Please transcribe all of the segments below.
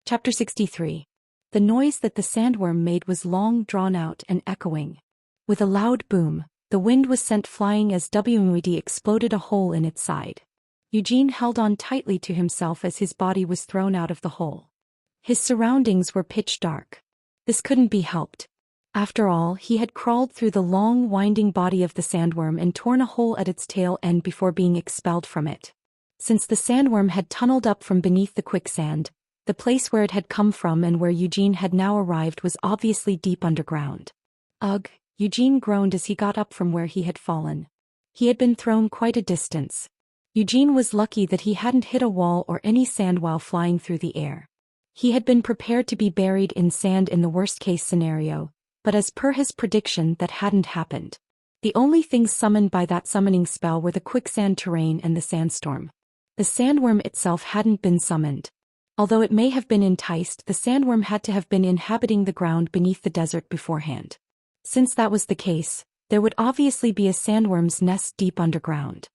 Chapter 63. The noise that the sandworm made was long drawn out and echoing. With a loud boom, the wind was sent flying as WMD exploded a hole in its side. Eugene held on tightly to himself as his body was thrown out of the hole. His surroundings were pitch dark. This couldn't be helped. After all, he had crawled through the long, winding body of the sandworm and torn a hole at its tail end before being expelled from it. Since the sandworm had tunneled up from beneath the quicksand, the place where it had come from and where Eugene had now arrived was obviously deep underground. Ugh, Eugene groaned as he got up from where he had fallen. He had been thrown quite a distance. Eugene was lucky that he hadn't hit a wall or any sand while flying through the air. He had been prepared to be buried in sand in the worst-case scenario, but as per his prediction, that hadn't happened. The only things summoned by that summoning spell were the quicksand terrain and the sandstorm. The sandworm itself hadn't been summoned. Although it may have been enticed, the sandworm had to have been inhabiting the ground beneath the desert beforehand. Since that was the case, there would obviously be a sandworm's nest deep underground.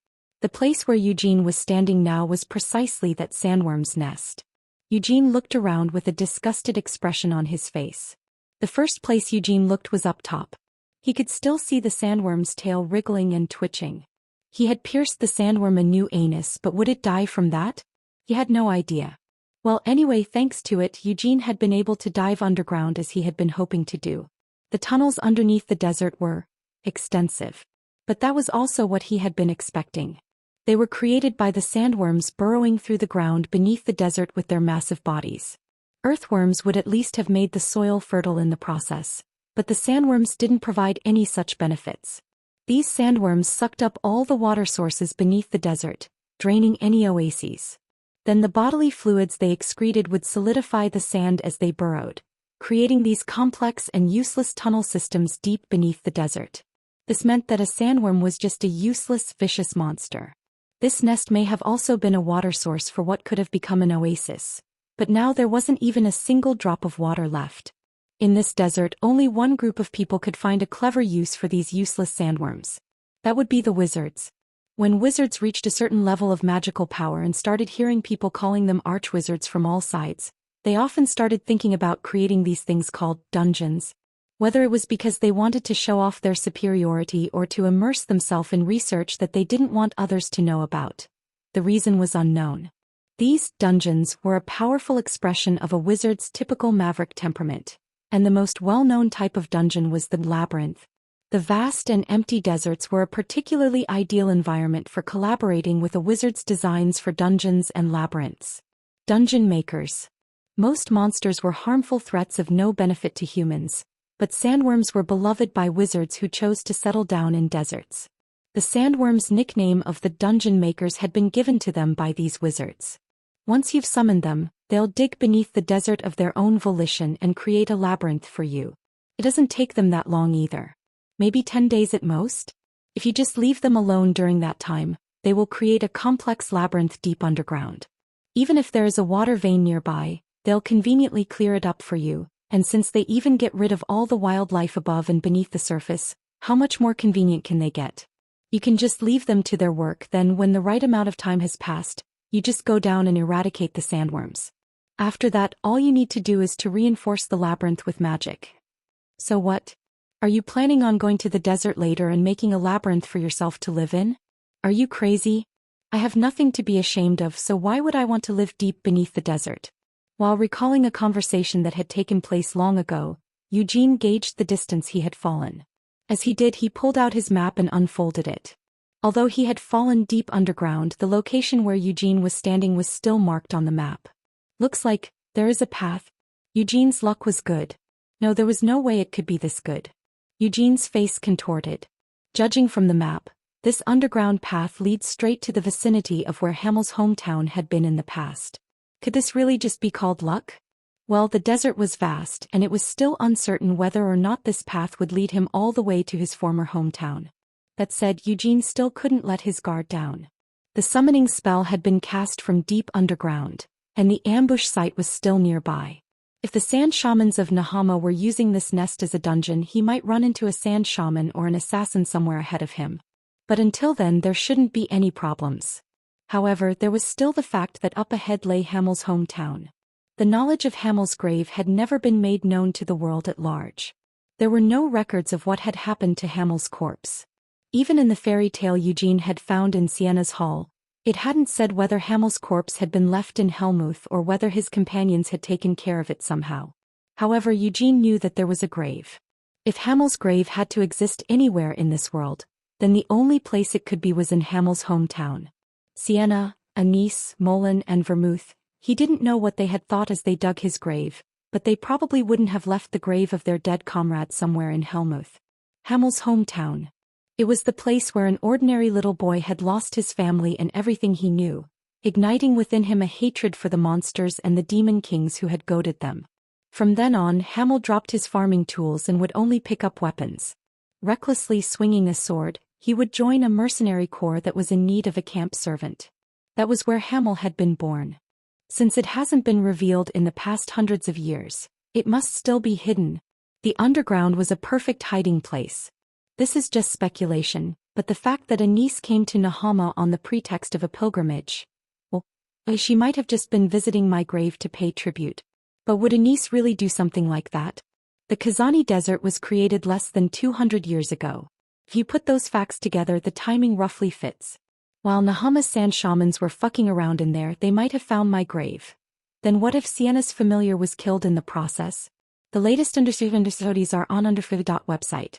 The place where Eugene was standing now was precisely that sandworm's nest. Eugene looked around with a disgusted expression on his face. The first place Eugene looked was up top. He could still see the sandworm's tail wriggling and twitching. He had pierced the sandworm a new anus, but would it die from that? He had no idea. Well, anyway, thanks to it, Eugene had been able to dive underground as he had been hoping to do. The tunnels underneath the desert were extensive. But that was also what he had been expecting. They were created by the sandworms burrowing through the ground beneath the desert with their massive bodies. Earthworms would at least have made the soil fertile in the process, but the sandworms didn't provide any such benefits. These sandworms sucked up all the water sources beneath the desert, draining any oases. Then the bodily fluids they excreted would solidify the sand as they burrowed, creating these complex and useless tunnel systems deep beneath the desert. This meant that a sandworm was just a useless, vicious monster. This nest may have also been a water source for what could have become an oasis, but now there wasn't even a single drop of water left. In this desert, only one group of people could find a clever use for these useless sandworms. That would be the wizards. When wizards reached a certain level of magical power and started hearing people calling them archwizards from all sides, they often started thinking about creating these things called dungeons. Whether it was because they wanted to show off their superiority or to immerse themselves in research that they didn't want others to know about, the reason was unknown. These dungeons were a powerful expression of a wizard's typical maverick temperament, and the most well-known type of dungeon was the labyrinth. The vast and empty deserts were a particularly ideal environment for collaborating with a wizard's designs for dungeons and labyrinths. Dungeon makers. Most monsters were harmful threats of no benefit to humans, but sandworms were beloved by wizards who chose to settle down in deserts. The sandworms' nickname of the dungeon makers had been given to them by these wizards. Once you've summoned them, they'll dig beneath the desert of their own volition and create a labyrinth for you. It doesn't take them that long either. Maybe 10 days at most? If you just leave them alone during that time, they will create a complex labyrinth deep underground. Even if there is a water vein nearby, they'll conveniently clear it up for you. And since they even get rid of all the wildlife above and beneath the surface, how much more convenient can they get? You can just leave them to their work, then when the right amount of time has passed, you just go down and eradicate the sandworms. After that, all you need to do is to reinforce the labyrinth with magic. So what? Are you planning on going to the desert later and making a labyrinth for yourself to live in? Are you crazy? I have nothing to be ashamed of, so why would I want to live deep beneath the desert? While recalling a conversation that had taken place long ago, Eugene gauged the distance he had fallen. As he did, he pulled out his map and unfolded it. Although he had fallen deep underground, the location where Eugene was standing was still marked on the map. Looks like there is a path. Eugene's luck was good. No, there was no way it could be this good. Eugene's face contorted. Judging from the map, this underground path leads straight to the vicinity of where Hamel's hometown had been in the past. Could this really just be called luck? Well, the desert was vast, and it was still uncertain whether or not this path would lead him all the way to his former hometown. That said, Eugene still couldn't let his guard down. The summoning spell had been cast from deep underground, and the ambush site was still nearby. If the sand shamans of Nahama were using this nest as a dungeon, he might run into a sand shaman or an assassin somewhere ahead of him. But until then, there shouldn't be any problems. However, there was still the fact that up ahead lay Hamel's hometown. The knowledge of Hamel's grave had never been made known to the world at large. There were no records of what had happened to Hamel's corpse. Even in the fairy tale Eugene had found in Sienna's hall, it hadn't said whether Hamel's corpse had been left in Helmuth or whether his companions had taken care of it somehow. However, Eugene knew that there was a grave. If Hamel's grave had to exist anywhere in this world, then the only place it could be was in Hamel's hometown. Sienna, Anise, Moulin and Vermouth, he didn't know what they had thought as they dug his grave, but they probably wouldn't have left the grave of their dead comrade somewhere in Helmuth. Hamel's hometown. It was the place where an ordinary little boy had lost his family and everything he knew, igniting within him a hatred for the monsters and the demon kings who had goaded them. From then on, Hamel dropped his farming tools and would only pick up weapons. Recklessly swinging a sword, he would join a mercenary corps that was in need of a camp servant. That was where Hamel had been born. Since it hasn't been revealed in the past hundreds of years, it must still be hidden. The underground was a perfect hiding place. This is just speculation, but the fact that Anise came to Nahama on the pretext of a pilgrimage, well, she might have just been visiting my grave to pay tribute. But would Anise really do something like that? The Kazani Desert was created less than 200 years ago. If you put those facts together, the timing roughly fits. While Nahama's sand shamans were fucking around in there, they might have found my grave. Then what if Sienna's familiar was killed in the process? The latest understudies are on underfiv.website.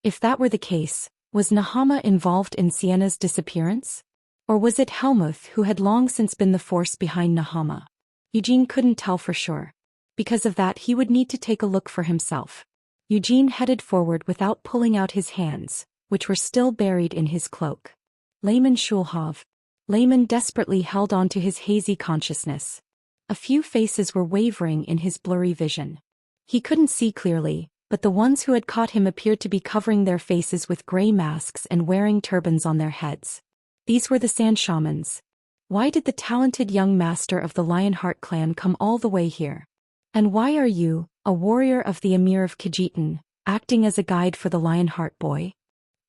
If that were the case, was Nahama involved in Sienna's disappearance? Or was it Helmuth who had long since been the force behind Nahama? Eugene couldn't tell for sure. Because of that, he would need to take a look for himself. Eugene headed forward without pulling out his hands, which were still buried in his cloak. Lehman Schulhoff. Lehman desperately held on to his hazy consciousness. A few faces were wavering in his blurry vision. He couldn't see clearly, but the ones who had caught him appeared to be covering their faces with gray masks and wearing turbans on their heads. These were the sand shamans. Why did the talented young master of the Lionheart clan come all the way here? And why are you, a warrior of the Emir of Khajitan, acting as a guide for the Lionheart boy?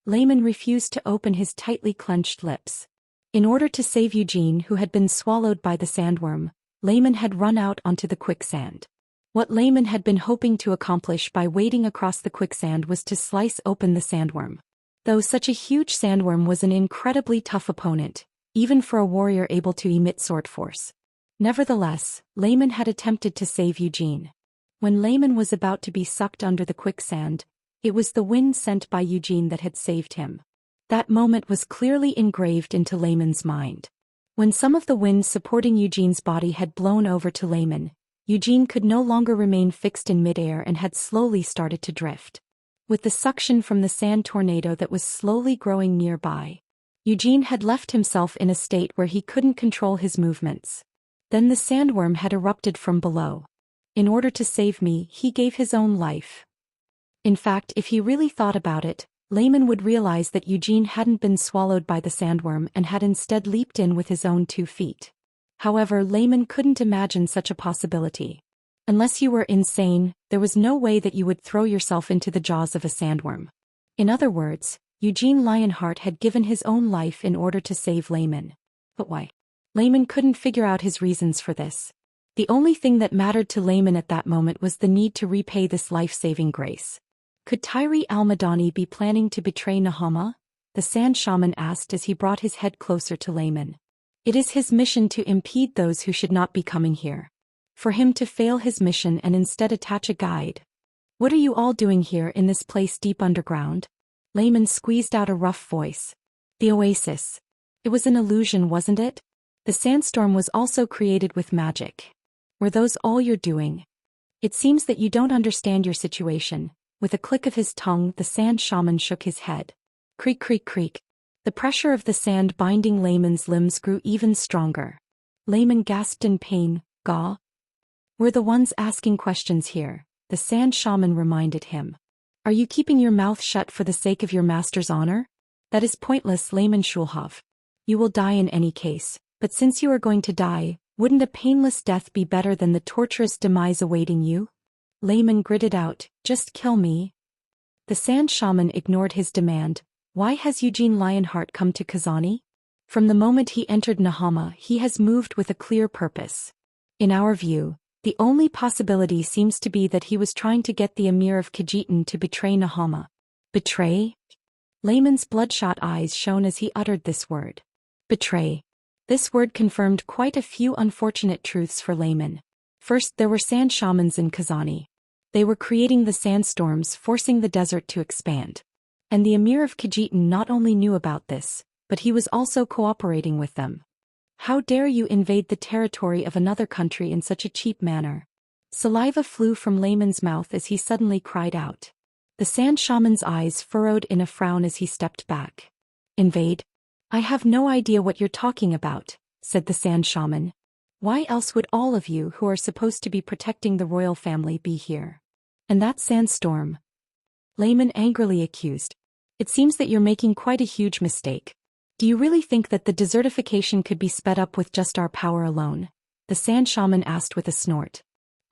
Lehman refused to open his tightly clenched lips. In order to save Eugene, who had been swallowed by the sandworm, Lehman had run out onto the quicksand. What Lehman had been hoping to accomplish by wading across the quicksand was to slice open the sandworm. Though such a huge sandworm was an incredibly tough opponent, even for a warrior able to emit sword force. Nevertheless, Lehman had attempted to save Eugene. When Lehman was about to be sucked under the quicksand, it was the wind sent by Eugene that had saved him. That moment was clearly engraved into Lehman's mind. When some of the wind supporting Eugene's body had blown over to Lehman, Eugene could no longer remain fixed in midair and had slowly started to drift. With the suction from the sand tornado that was slowly growing nearby, Eugene had left himself in a state where he couldn't control his movements. Then the sandworm had erupted from below. In order to save me, he gave his own life. In fact, if he really thought about it, Lehman would realize that Eugene hadn't been swallowed by the sandworm and had instead leaped in with his own 2 feet. However, Lehman couldn't imagine such a possibility. Unless you were insane, there was no way that you would throw yourself into the jaws of a sandworm. In other words, Eugene Lionheart had given his own life in order to save Lehman. But why? Lehman couldn't figure out his reasons for this. The only thing that mattered to Lehman at that moment was the need to repay this life-saving grace. Could Tyree Almadani be planning to betray Nahama? The sand shaman asked as he brought his head closer to Lehman. It is his mission to impede those who should not be coming here. For him to fail his mission and instead attach a guide. What are you all doing here in this place deep underground? Lehman squeezed out a rough voice. The oasis. It was an illusion, wasn't it? The sandstorm was also created with magic. Were those all you're doing? It seems that you don't understand your situation. With a click of his tongue, the sand shaman shook his head. Creak, creak, creak. The pressure of the sand binding Lehman's limbs grew even stronger. Lehman gasped in pain. Gah. We're the ones asking questions here, the sand shaman reminded him. Are you keeping your mouth shut for the sake of your master's honor? That is pointless, Lehman Schulhoff. You will die in any case, but since you are going to die, wouldn't a painless death be better than the torturous demise awaiting you? Lehman gritted out, just kill me. The sand shaman ignored his demand. Why has Eugene Lionheart come to Kazani? From the moment he entered Nahama, he has moved with a clear purpose. In our view, The only possibility seems to be that he was trying to get the Emir of Khajitan to betray Nahama. Betray? Layman's bloodshot eyes shone as he uttered this word. Betray. This word confirmed quite a few unfortunate truths for Layman. First, there were sand shamans in Kazani. They were creating the sandstorms, forcing the desert to expand. And the Emir of Khajitan not only knew about this, but he was also cooperating with them. How dare you invade the territory of another country in such a cheap manner? Saliva flew from Layman's mouth as he suddenly cried out. The sand shaman's eyes furrowed in a frown as he stepped back. Invade? I have no idea what you're talking about, said the sand shaman. Why else would all of you who are supposed to be protecting the royal family be here? And that sandstorm? Layman angrily accused. It seems that you're making quite a huge mistake. Do you really think that the desertification could be sped up with just our power alone? The sand shaman asked with a snort.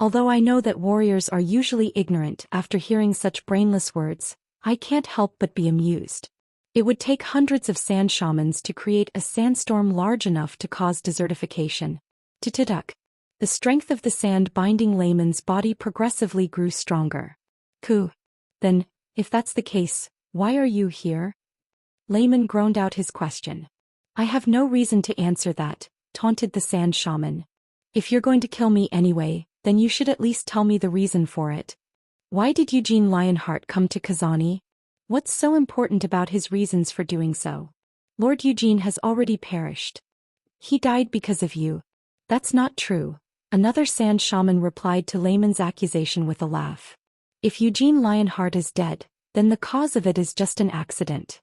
Although I know that warriors are usually ignorant after hearing such brainless words, I can't help but be amused. It would take hundreds of sand shamans to create a sandstorm large enough to cause desertification. Tutuduk. The strength of the sand binding Layman's body progressively grew stronger. Ku. Then, if that's the case, why are you here? Layman groaned out his question. I have no reason to answer that, taunted the sand shaman. If you're going to kill me anyway, then you should at least tell me the reason for it. Why did Eugene Lionheart come to Kazani? What's so important about his reasons for doing so? Lord Eugene has already perished. He died because of you. That's not true. Another sand shaman replied to Layman's accusation with a laugh. If Eugene Lionheart is dead, then the cause of it is just an accident.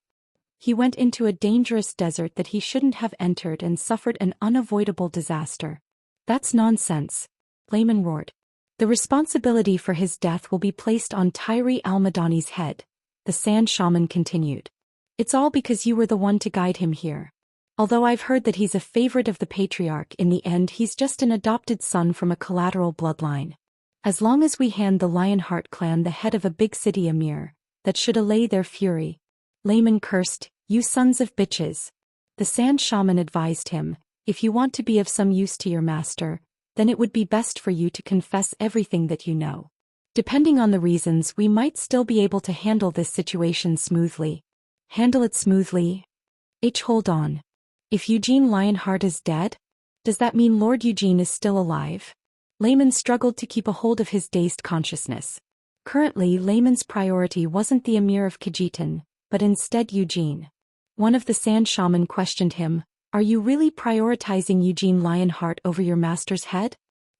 He went into a dangerous desert that he shouldn't have entered and suffered an unavoidable disaster. That's nonsense, Layman roared. The responsibility for his death will be placed on Tyree Almadani's head, the sand shaman continued. It's all because you were the one to guide him here. Although I've heard that he's a favorite of the patriarch, in the end he's just an adopted son from a collateral bloodline. As long as we hand the Lionheart clan the head of a big city emir, that should allay their fury. Layman cursed, you sons of bitches. The sand shaman advised him, if you want to be of some use to your master, then it would be best for you to confess everything that you know. Depending on the reasons, we might still be able to handle this situation smoothly. Handle it smoothly? Hold on. If Eugene Lionheart is dead? Does that mean Lord Eugene is still alive? Layman struggled to keep a hold of his dazed consciousness. Currently, Layman's priority wasn't the Emir of Khajitan, but instead Eugene. One of the sand shaman questioned him, are you really prioritizing Eugene Lionheart over your master's head?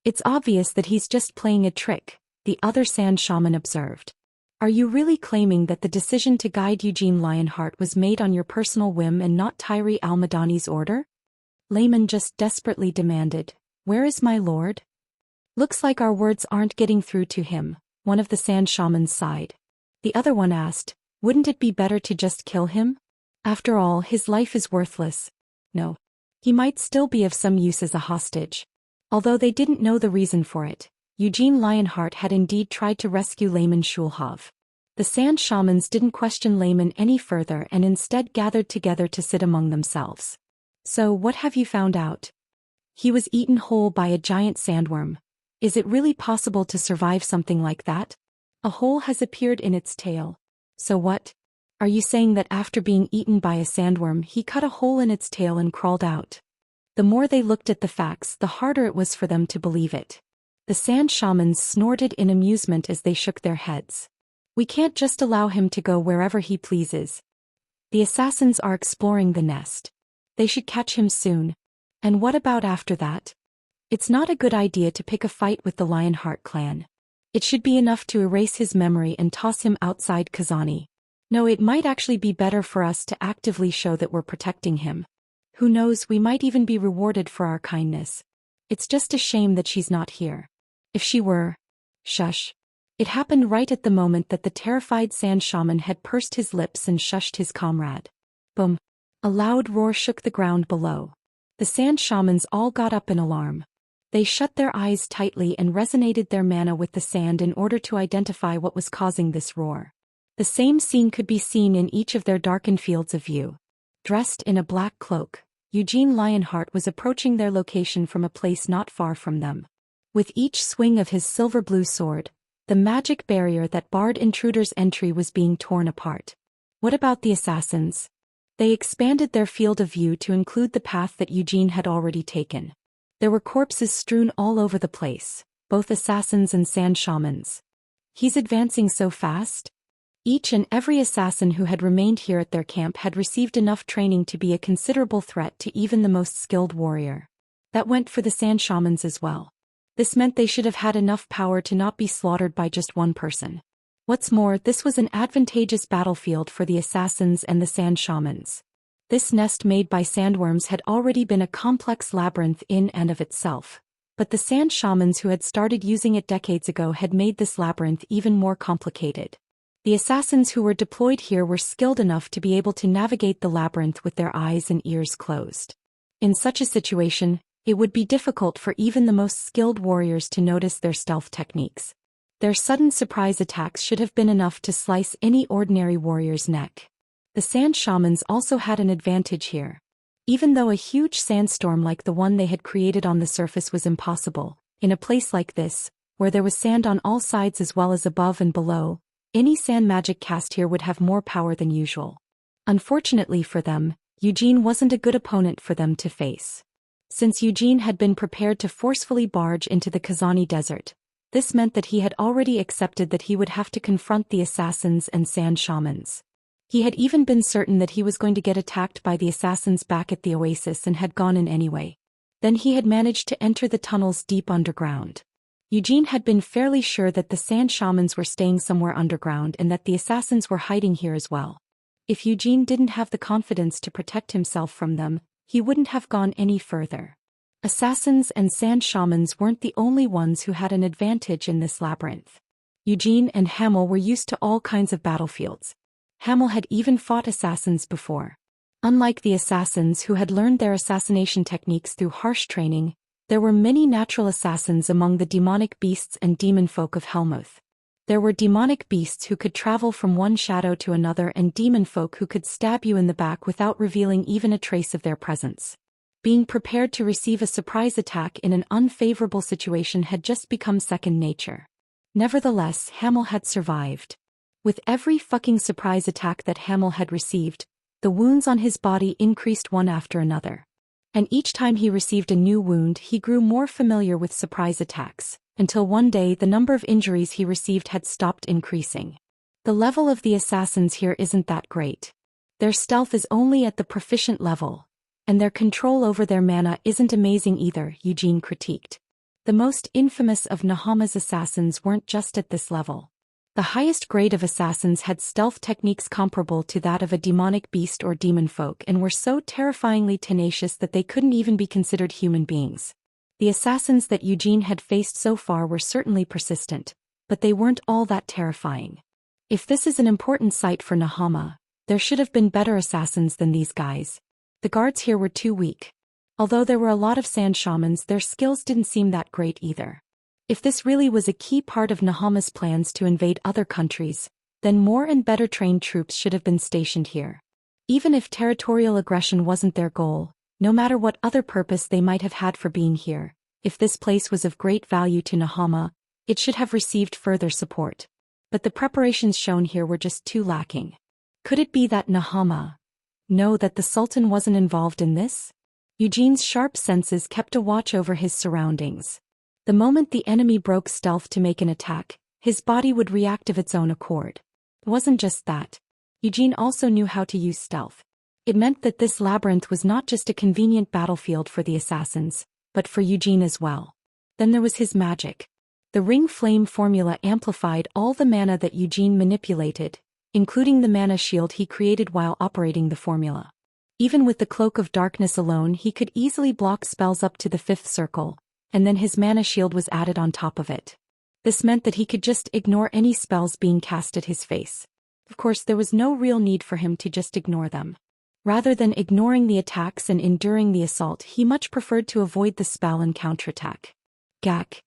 It's obvious that he's just playing a trick, the other sand shaman observed. Are you really claiming that the decision to guide Eugene Lionheart was made on your personal whim and not Tyree Almadani's order? Layman just desperately demanded, where is my lord? Looks like our words aren't getting through to him, one of the sand shamans sighed. The other one asked, wouldn't it be better to just kill him? After all, his life is worthless. No. He might still be of some use as a hostage. Although they didn't know the reason for it, Eugene Lionheart had indeed tried to rescue Layman Shulhov. The sand shamans didn't question Layman any further and instead gathered together to sit among themselves. So what have you found out? He was eaten whole by a giant sandworm. Is it really possible to survive something like that? A hole has appeared in its tail. So what? Are you saying that after being eaten by a sandworm he cut a hole in its tail and crawled out? The more they looked at the facts, the harder it was for them to believe it. The sand shamans snorted in amusement as they shook their heads. We can't just allow him to go wherever he pleases. The assassins are exploring the nest. They should catch him soon. And what about after that? It's not a good idea to pick a fight with the Lionheart clan. It should be enough to erase his memory and toss him outside Kazani. No, it might actually be better for us to actively show that we're protecting him. Who knows, we might even be rewarded for our kindness. It's just a shame that she's not here. If she were... Shush. It happened right at the moment that the terrified sand shaman had pursed his lips and shushed his comrade. Boom. A loud roar shook the ground below. The sand shamans all got up in alarm. They shut their eyes tightly and resonated their mana with the sand in order to identify what was causing this roar. The same scene could be seen in each of their darkened fields of view. Dressed in a black cloak, Eugene Lionheart was approaching their location from a place not far from them. With each swing of his silver-blue sword, the magic barrier that barred intruders' entry was being torn apart. What about the assassins? They expanded their field of view to include the path that Eugene had already taken. There were corpses strewn all over the place, both assassins and sand shamans. He's advancing so fast? Each and every assassin who had remained here at their camp had received enough training to be a considerable threat to even the most skilled warrior. That went for the sand shamans as well. This meant they should have had enough power to not be slaughtered by just one person. What's more, this was an advantageous battlefield for the assassins and the sand shamans. This nest made by sandworms had already been a complex labyrinth in and of itself, but the sand shamans who had started using it decades ago had made this labyrinth even more complicated. The assassins who were deployed here were skilled enough to be able to navigate the labyrinth with their eyes and ears closed. In such a situation, it would be difficult for even the most skilled warriors to notice their stealth techniques. Their sudden surprise attacks should have been enough to slice any ordinary warrior's neck. The sand shamans also had an advantage here. Even though a huge sandstorm like the one they had created on the surface was impossible, in a place like this, where there was sand on all sides as well as above and below, any sand magic cast here would have more power than usual. Unfortunately for them, Eugene wasn't a good opponent for them to face. Since Eugene had been prepared to forcefully barge into the Kazani Desert, this meant that he had already accepted that he would have to confront the assassins and sand shamans. He had even been certain that he was going to get attacked by the assassins back at the oasis and had gone in anyway. Then he had managed to enter the tunnels deep underground. Eugene had been fairly sure that the sand shamans were staying somewhere underground and that the assassins were hiding here as well. If Eugene didn't have the confidence to protect himself from them, he wouldn't have gone any further. Assassins and sand shamans weren't the only ones who had an advantage in this labyrinth. Eugene and Hamel were used to all kinds of battlefields. Hamel had even fought assassins before. Unlike the assassins who had learned their assassination techniques through harsh training, there were many natural assassins among the demonic beasts and demon folk of Helmuth. There were demonic beasts who could travel from one shadow to another and demon folk who could stab you in the back without revealing even a trace of their presence. Being prepared to receive a surprise attack in an unfavorable situation had just become second nature. Nevertheless, Hamel had survived. With every fucking surprise attack that Hamel had received, the wounds on his body increased one after another. And each time he received a new wound, he grew more familiar with surprise attacks, until one day the number of injuries he received had stopped increasing. The level of the assassins here isn't that great. Their stealth is only at the proficient level, and their control over their mana isn't amazing either, Eugene critiqued. The most infamous of Nahama's assassins weren't just at this level. The highest grade of assassins had stealth techniques comparable to that of a demonic beast or demon folk and were so terrifyingly tenacious that they couldn't even be considered human beings. The assassins that Eugene had faced so far were certainly persistent, but they weren't all that terrifying. If this is an important site for Nahama, there should have been better assassins than these guys. The guards here were too weak. Although there were a lot of sand shamans, their skills didn't seem that great either. If this really was a key part of Nahama's plans to invade other countries, then more and better trained troops should have been stationed here. Even if territorial aggression wasn't their goal, no matter what other purpose they might have had for being here, if this place was of great value to Nahama, it should have received further support. But the preparations shown here were just too lacking. Could it be that Nahama knew that the Sultan wasn't involved in this? Eugene's sharp senses kept a watch over his surroundings. The moment the enemy broke stealth to make an attack, his body would react of its own accord. It wasn't just that. Eugene also knew how to use stealth. It meant that this labyrinth was not just a convenient battlefield for the assassins, but for Eugene as well. Then there was his magic. The ring flame formula amplified all the mana that Eugene manipulated, including the mana shield he created while operating the formula. Even with the cloak of darkness alone, he could easily block spells up to the 5th circle, and then his mana shield was added on top of it. This meant that he could just ignore any spells being cast at his face. Of course, there was no real need for him to just ignore them. Rather than ignoring the attacks and enduring the assault, he much preferred to avoid the spell and counterattack. Gak.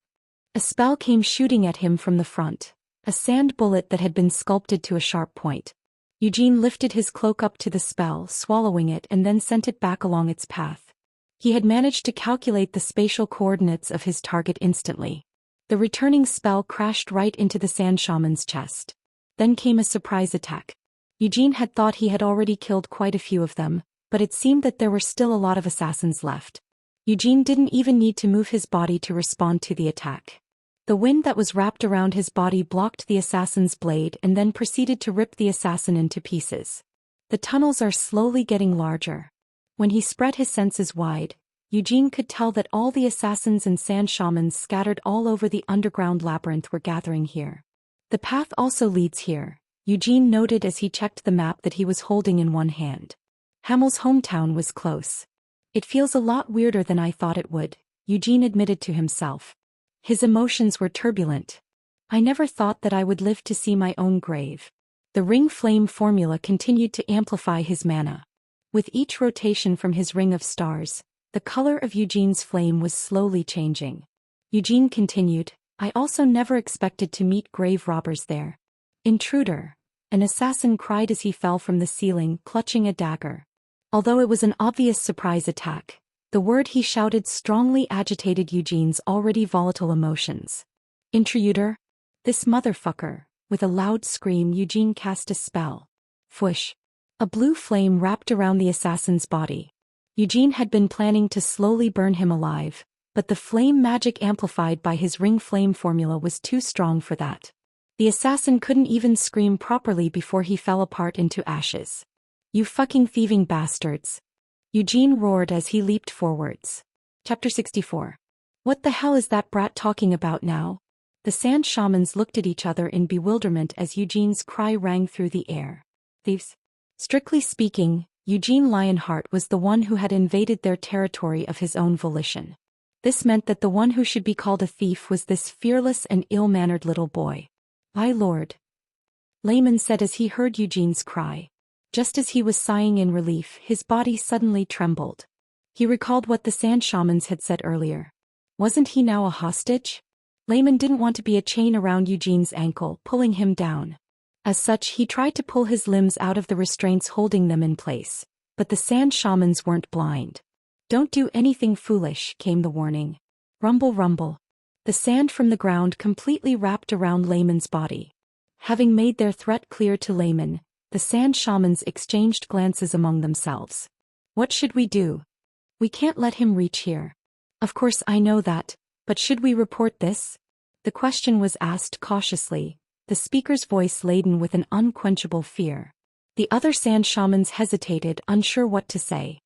A spell came shooting at him from the front, a sand bullet that had been sculpted to a sharp point. Eugene lifted his cloak up to the spell, swallowing it and then sent it back along its path. He had managed to calculate the spatial coordinates of his target instantly. The returning spell crashed right into the sand shaman's chest. Then came a surprise attack. Eugene had thought he had already killed quite a few of them, but it seemed that there were still a lot of assassins left. Eugene didn't even need to move his body to respond to the attack. The wind that was wrapped around his body blocked the assassin's blade and then proceeded to rip the assassin into pieces. The tunnels are slowly getting larger. When he spread his senses wide, Eugene could tell that all the assassins and sand shamans scattered all over the underground labyrinth were gathering here. The path also leads here, Eugene noted as he checked the map that he was holding in one hand. Hamill's hometown was close. It feels a lot weirder than I thought it would, Eugene admitted to himself. His emotions were turbulent. I never thought that I would live to see my own grave. The ring flame formula continued to amplify his mana. With each rotation from his ring of stars, the color of Eugene's flame was slowly changing. Eugene continued, I also never expected to meet grave robbers there. Intruder, an assassin cried as he fell from the ceiling, clutching a dagger. Although it was an obvious surprise attack, the word he shouted strongly agitated Eugene's already volatile emotions. Intruder? This motherfucker. With a loud scream, Eugene cast a spell. Fwoosh. A blue flame wrapped around the assassin's body. Eugene had been planning to slowly burn him alive, but the flame magic amplified by his ring flame formula was too strong for that. The assassin couldn't even scream properly before he fell apart into ashes. You fucking thieving bastards. Eugene roared as he leaped forwards. Chapter 64. What the hell is that brat talking about now? The sand shamans looked at each other in bewilderment as Eugene's cry rang through the air. Thieves? Strictly speaking, Eugene Lionheart was the one who had invaded their territory of his own volition. This meant that the one who should be called a thief was this fearless and ill-mannered little boy. My lord, Layman said as he heard Eugene's cry. Just as he was sighing in relief, his body suddenly trembled. He recalled what the sand shamans had said earlier. Wasn't he now a hostage? Layman didn't want to be a chain around Eugene's ankle, pulling him down. As such, he tried to pull his limbs out of the restraints holding them in place, but the sand shamans weren't blind. Don't do anything foolish, came the warning. Rumble rumble. The sand from the ground completely wrapped around Layman's body. Having made their threat clear to Layman, the sand shamans exchanged glances among themselves. What should we do? We can't let him reach here. Of course I know that, but should we report this? The question was asked cautiously, the speaker's voice laden with an unquenchable fear. The other sand shamans hesitated, unsure what to say.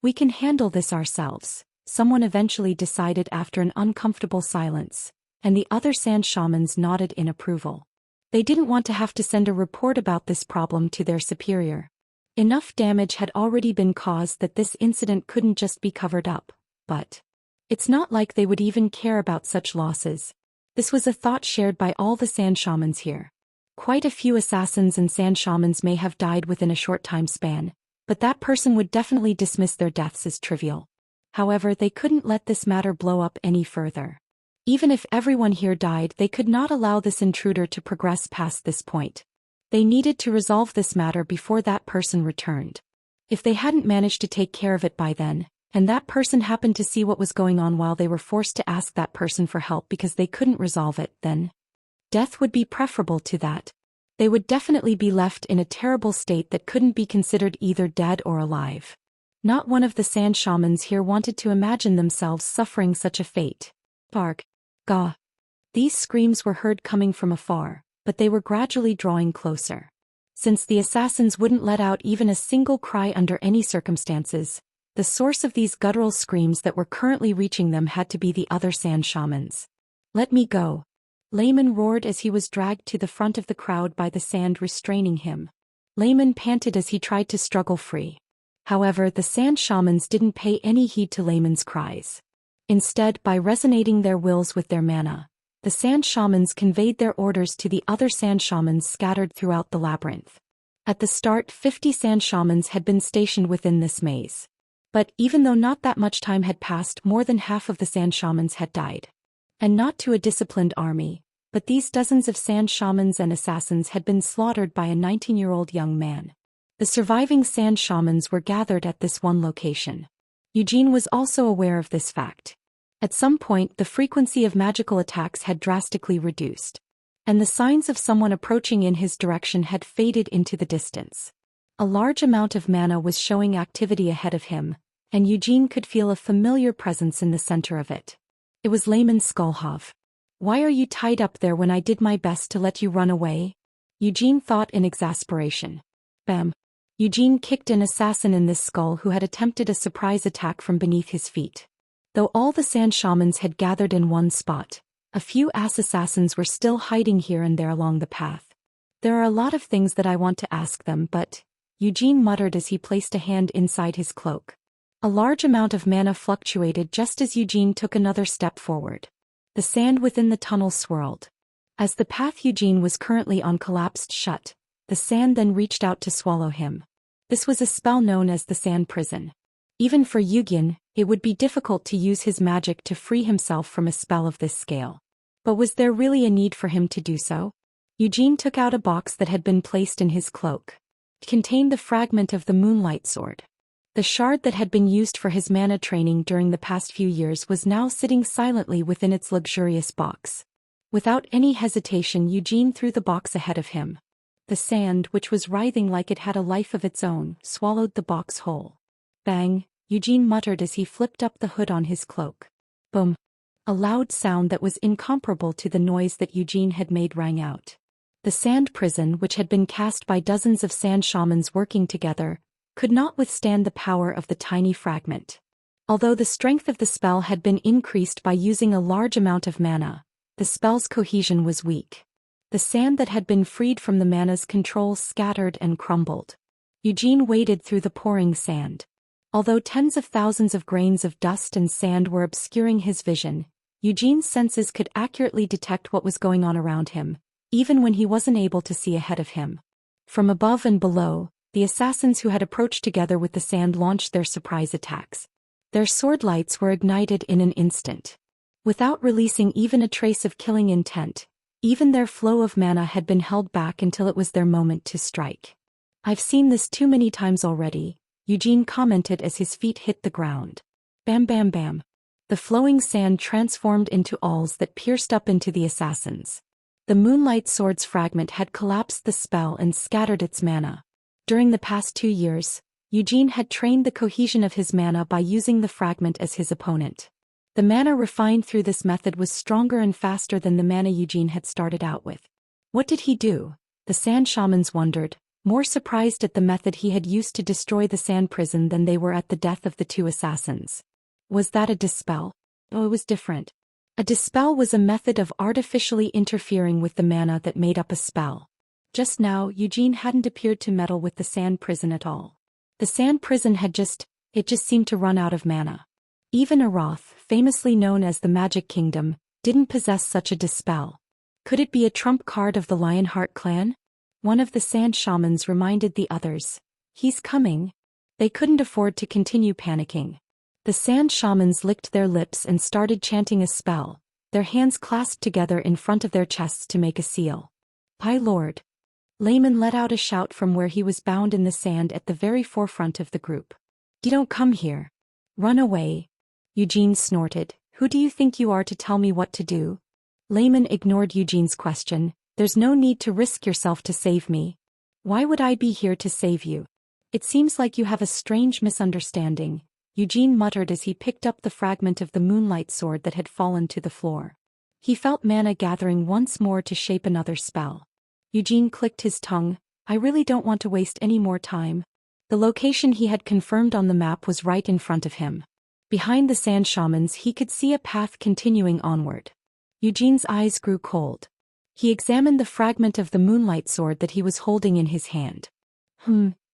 We can handle this ourselves, someone eventually decided after an uncomfortable silence, and the other sand shamans nodded in approval. They didn't want to have to send a report about this problem to their superior. Enough damage had already been caused that this incident couldn't just be covered up, but it's not like they would even care about such losses. This was a thought shared by all the sand shamans here. Quite a few assassins and sand shamans may have died within a short time span, but that person would definitely dismiss their deaths as trivial. However, they couldn't let this matter blow up any further. Even if everyone here died, they could not allow this intruder to progress past this point. They needed to resolve this matter before that person returned. If they hadn't managed to take care of it by then, and that person happened to see what was going on while they were forced to ask that person for help because they couldn't resolve it, then death would be preferable to that. They would definitely be left in a terrible state that couldn't be considered either dead or alive. Not one of the sand shamans here wanted to imagine themselves suffering such a fate. Bark. Gah. These screams were heard coming from afar, but they were gradually drawing closer. Since the assassins wouldn't let out even a single cry under any circumstances, the source of these guttural screams that were currently reaching them had to be the other sand shamans. Let me go. Layman roared as he was dragged to the front of the crowd by the sand restraining him. Layman panted as he tried to struggle free. However, the sand shamans didn't pay any heed to Layman's cries. Instead, by resonating their wills with their mana, the sand shamans conveyed their orders to the other sand shamans scattered throughout the labyrinth. At the start, 50 sand shamans had been stationed within this maze. But even though not that much time had passed, more than half of the sand shamans had died. And not to a disciplined army, but these dozens of sand shamans and assassins had been slaughtered by a 19-year-old young man. The surviving sand shamans were gathered at this one location. Eugene was also aware of this fact. At some point, the frequency of magical attacks had drastically reduced, and the signs of someone approaching in his direction had faded into the distance. A large amount of mana was showing activity ahead of him, and Eugene could feel a familiar presence in the center of it. It was Lehman Skulhov. "Why are you tied up there when I did my best to let you run away?" Eugene thought in exasperation. Bam! Eugene kicked an assassin in this skull who had attempted a surprise attack from beneath his feet. Though all the sand shamans had gathered in one spot, a few assassins were still hiding here and there along the path. "There are a lot of things that I want to ask them, but," Eugene muttered as he placed a hand inside his cloak. A large amount of mana fluctuated just as Eugene took another step forward. The sand within the tunnel swirled. As the path Eugene was currently on collapsed shut, the sand then reached out to swallow him. This was a spell known as the Sand Prison. Even for Eugene, it would be difficult to use his magic to free himself from a spell of this scale. But was there really a need for him to do so? Eugene took out a box that had been placed in his cloak. It contained the fragment of the Moonlight Sword. The shard that had been used for his mana training during the past few years was now sitting silently within its luxurious box. Without any hesitation, Eugene threw the box ahead of him. The sand, which was writhing like it had a life of its own, swallowed the box whole. Bang! Eugene muttered as he flipped up the hood on his cloak. Boom! A loud sound that was incomparable to the noise that Eugene had made rang out. The sand prison, which had been cast by dozens of sand shamans working together, could not withstand the power of the tiny fragment. Although the strength of the spell had been increased by using a large amount of mana, the spell's cohesion was weak. The sand that had been freed from the mana's control scattered and crumbled. Eugene waded through the pouring sand. Although tens of thousands of grains of dust and sand were obscuring his vision, Eugene's senses could accurately detect what was going on around him, even when he wasn't able to see ahead of him. From above and below, the assassins who had approached together with the sand launched their surprise attacks. Their sword lights were ignited in an instant. Without releasing even a trace of killing intent, even their flow of mana had been held back until it was their moment to strike. "I've seen this too many times already," Eugene commented as his feet hit the ground. Bam bam bam. The flowing sand transformed into awls that pierced up into the assassins. The Moonlight Sword's fragment had collapsed the spell and scattered its mana. During the past 2 years, Eugene had trained the cohesion of his mana by using the fragment as his opponent. The mana refined through this method was stronger and faster than the mana Eugene had started out with. What did he do? The sand shamans wondered, more surprised at the method he had used to destroy the sand prison than they were at the death of the 2 assassins. Was that a dispel? Oh, it was different. A dispel was a method of artificially interfering with the mana that made up a spell. Just now, Eugene hadn't appeared to meddle with the sand prison at all. The sand prison had just seemed to run out of mana. Even Aroth, famously known as the Magic Kingdom, didn't possess such a dispel. Could it be a trump card of the Lionheart clan? One of the sand shamans reminded the others. "He's coming." They couldn't afford to continue panicking. The sand shamans licked their lips and started chanting a spell, their hands clasped together in front of their chests to make a seal. "My lord." Layman let out a shout from where he was bound in the sand at the very forefront of the group. "You don't come here. Run away." Eugene snorted. "Who do you think you are to tell me what to do?" Layman ignored Eugene's question. "There's no need to risk yourself to save me." "Why would I be here to save you?" "It seems like you have a strange misunderstanding," Eugene muttered as he picked up the fragment of the Moonlight Sword that had fallen to the floor. He felt mana gathering once more to shape another spell. Eugene clicked his tongue. "I really don't want to waste any more time." The location he had confirmed on the map was right in front of him. Behind the sand shamans he could see a path continuing onward. Eugene's eyes grew cold. He examined the fragment of the Moonlight Sword that he was holding in his hand.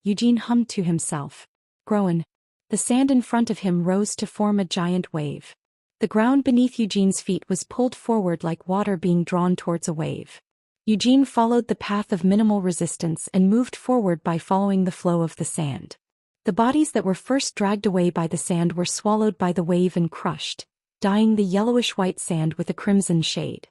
Eugene hummed to himself. Groan. The sand in front of him rose to form a giant wave. The ground beneath Eugene's feet was pulled forward like water being drawn towards a wave. Eugene followed the path of minimal resistance and moved forward by following the flow of the sand. The bodies that were first dragged away by the sand were swallowed by the wave and crushed, dyeing the yellowish-white sand with a crimson shade.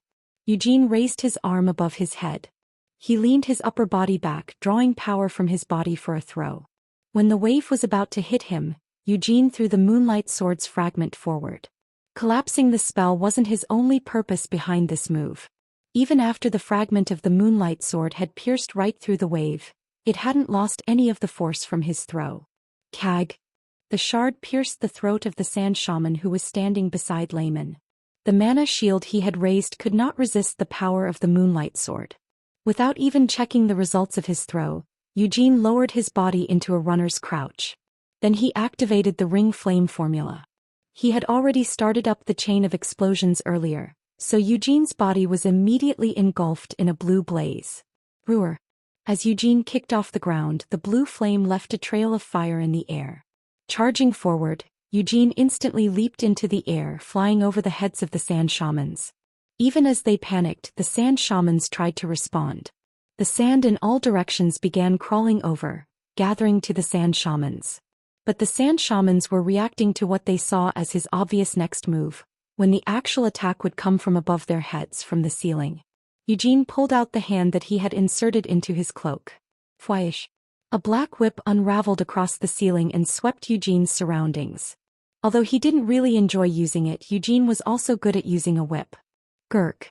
Eugene raised his arm above his head. He leaned his upper body back, drawing power from his body for a throw. When the wave was about to hit him, Eugene threw the moonlight sword's fragment forward. Collapsing the spell wasn't his only purpose behind this move. Even after the fragment of the moonlight sword had pierced right through the wave, it hadn't lost any of the force from his throw. Kag. The shard pierced the throat of the sand shaman who was standing beside Layman. The mana shield he had raised could not resist the power of the moonlight sword. Without even checking the results of his throw, Eugene lowered his body into a runner's crouch. Then he activated the ring flame formula. He had already started up the chain of explosions earlier, so Eugene's body was immediately engulfed in a blue blaze. Roar. As Eugene kicked off the ground, the blue flame left a trail of fire in the air. Charging forward, Eugene instantly leaped into the air, flying over the heads of the sand shamans. Even as they panicked, the sand shamans tried to respond. The sand in all directions began crawling over, gathering to the sand shamans. But the sand shamans were reacting to what they saw as his obvious next move, when the actual attack would come from above their heads from the ceiling. Eugene pulled out the hand that he had inserted into his cloak. Fwaish. A black whip unraveled across the ceiling and swept Eugene's surroundings. Although he didn't really enjoy using it, Eugene was also good at using a whip. Gurk.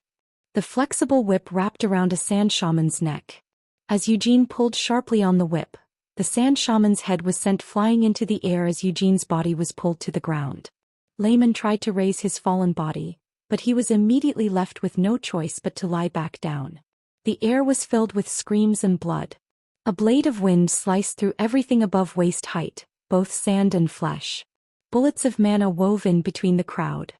The flexible whip wrapped around a sand shaman's neck. As Eugene pulled sharply on the whip, the sand shaman's head was sent flying into the air as Eugene's body was pulled to the ground. Layman tried to raise his fallen body, but he was immediately left with no choice but to lie back down. The air was filled with screams and blood. A blade of wind sliced through everything above waist height, both sand and flesh. Bullets of mana wove in between the crowd.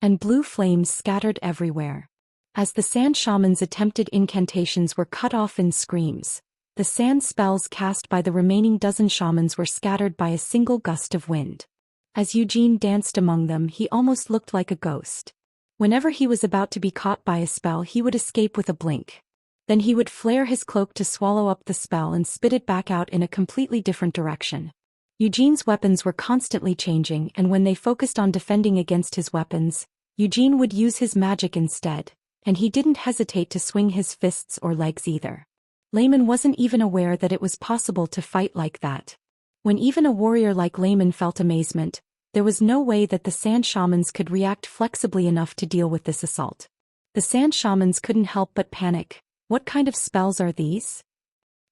And blue flames scattered everywhere. As the sand shaman's attempted incantations were cut off in screams, the sand spells cast by the remaining dozen shamans were scattered by a single gust of wind. As Eugene danced among them, he almost looked like a ghost. Whenever he was about to be caught by a spell, he would escape with a blink. Then he would flare his cloak to swallow up the spell and spit it back out in a completely different direction. Eugene's weapons were constantly changing, and when they focused on defending against his weapons, Eugene would use his magic instead, and he didn't hesitate to swing his fists or legs either. Layman wasn't even aware that it was possible to fight like that. When even a warrior like Layman felt amazement, there was no way that the sand shamans could react flexibly enough to deal with this assault. The sand shamans couldn't help but panic. What kind of spells are these?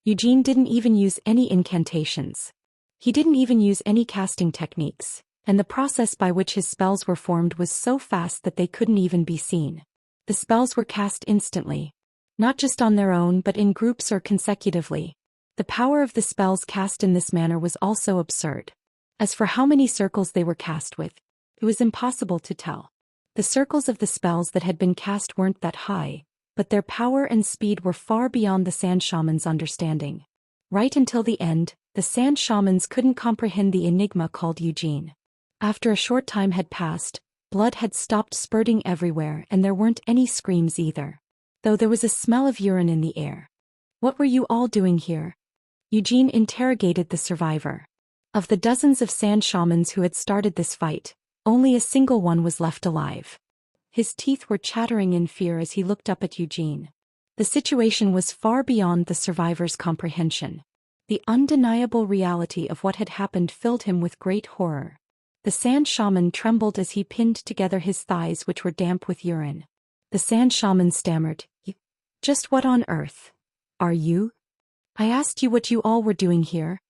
Eugene didn't even use any incantations. He didn't even use any casting techniques, and the process by which his spells were formed was so fast that they couldn't even be seen. The spells were cast instantly. Not just on their own but in groups or consecutively. The power of the spells cast in this manner was also absurd. As for how many circles they were cast with, it was impossible to tell. The circles of the spells that had been cast weren't that high, but their power and speed were far beyond the sand shaman's understanding. Right until the end, the sand shamans couldn't comprehend the enigma called Eugene. After a short time had passed, blood had stopped spurting everywhere and there weren't any screams either. Though there was a smell of urine in the air. What were you all doing here? Eugene interrogated the survivor. Of the dozens of sand shamans who had started this fight, only a single one was left alive. His teeth were chattering in fear as he looked up at Eugene. The situation was far beyond the survivor's comprehension. The undeniable reality of what had happened filled him with great horror. The sand shaman trembled as he pinned together his thighs, which were damp with urine. The sand shaman stammered, "Just what on earth are you? I asked you what you all were doing here."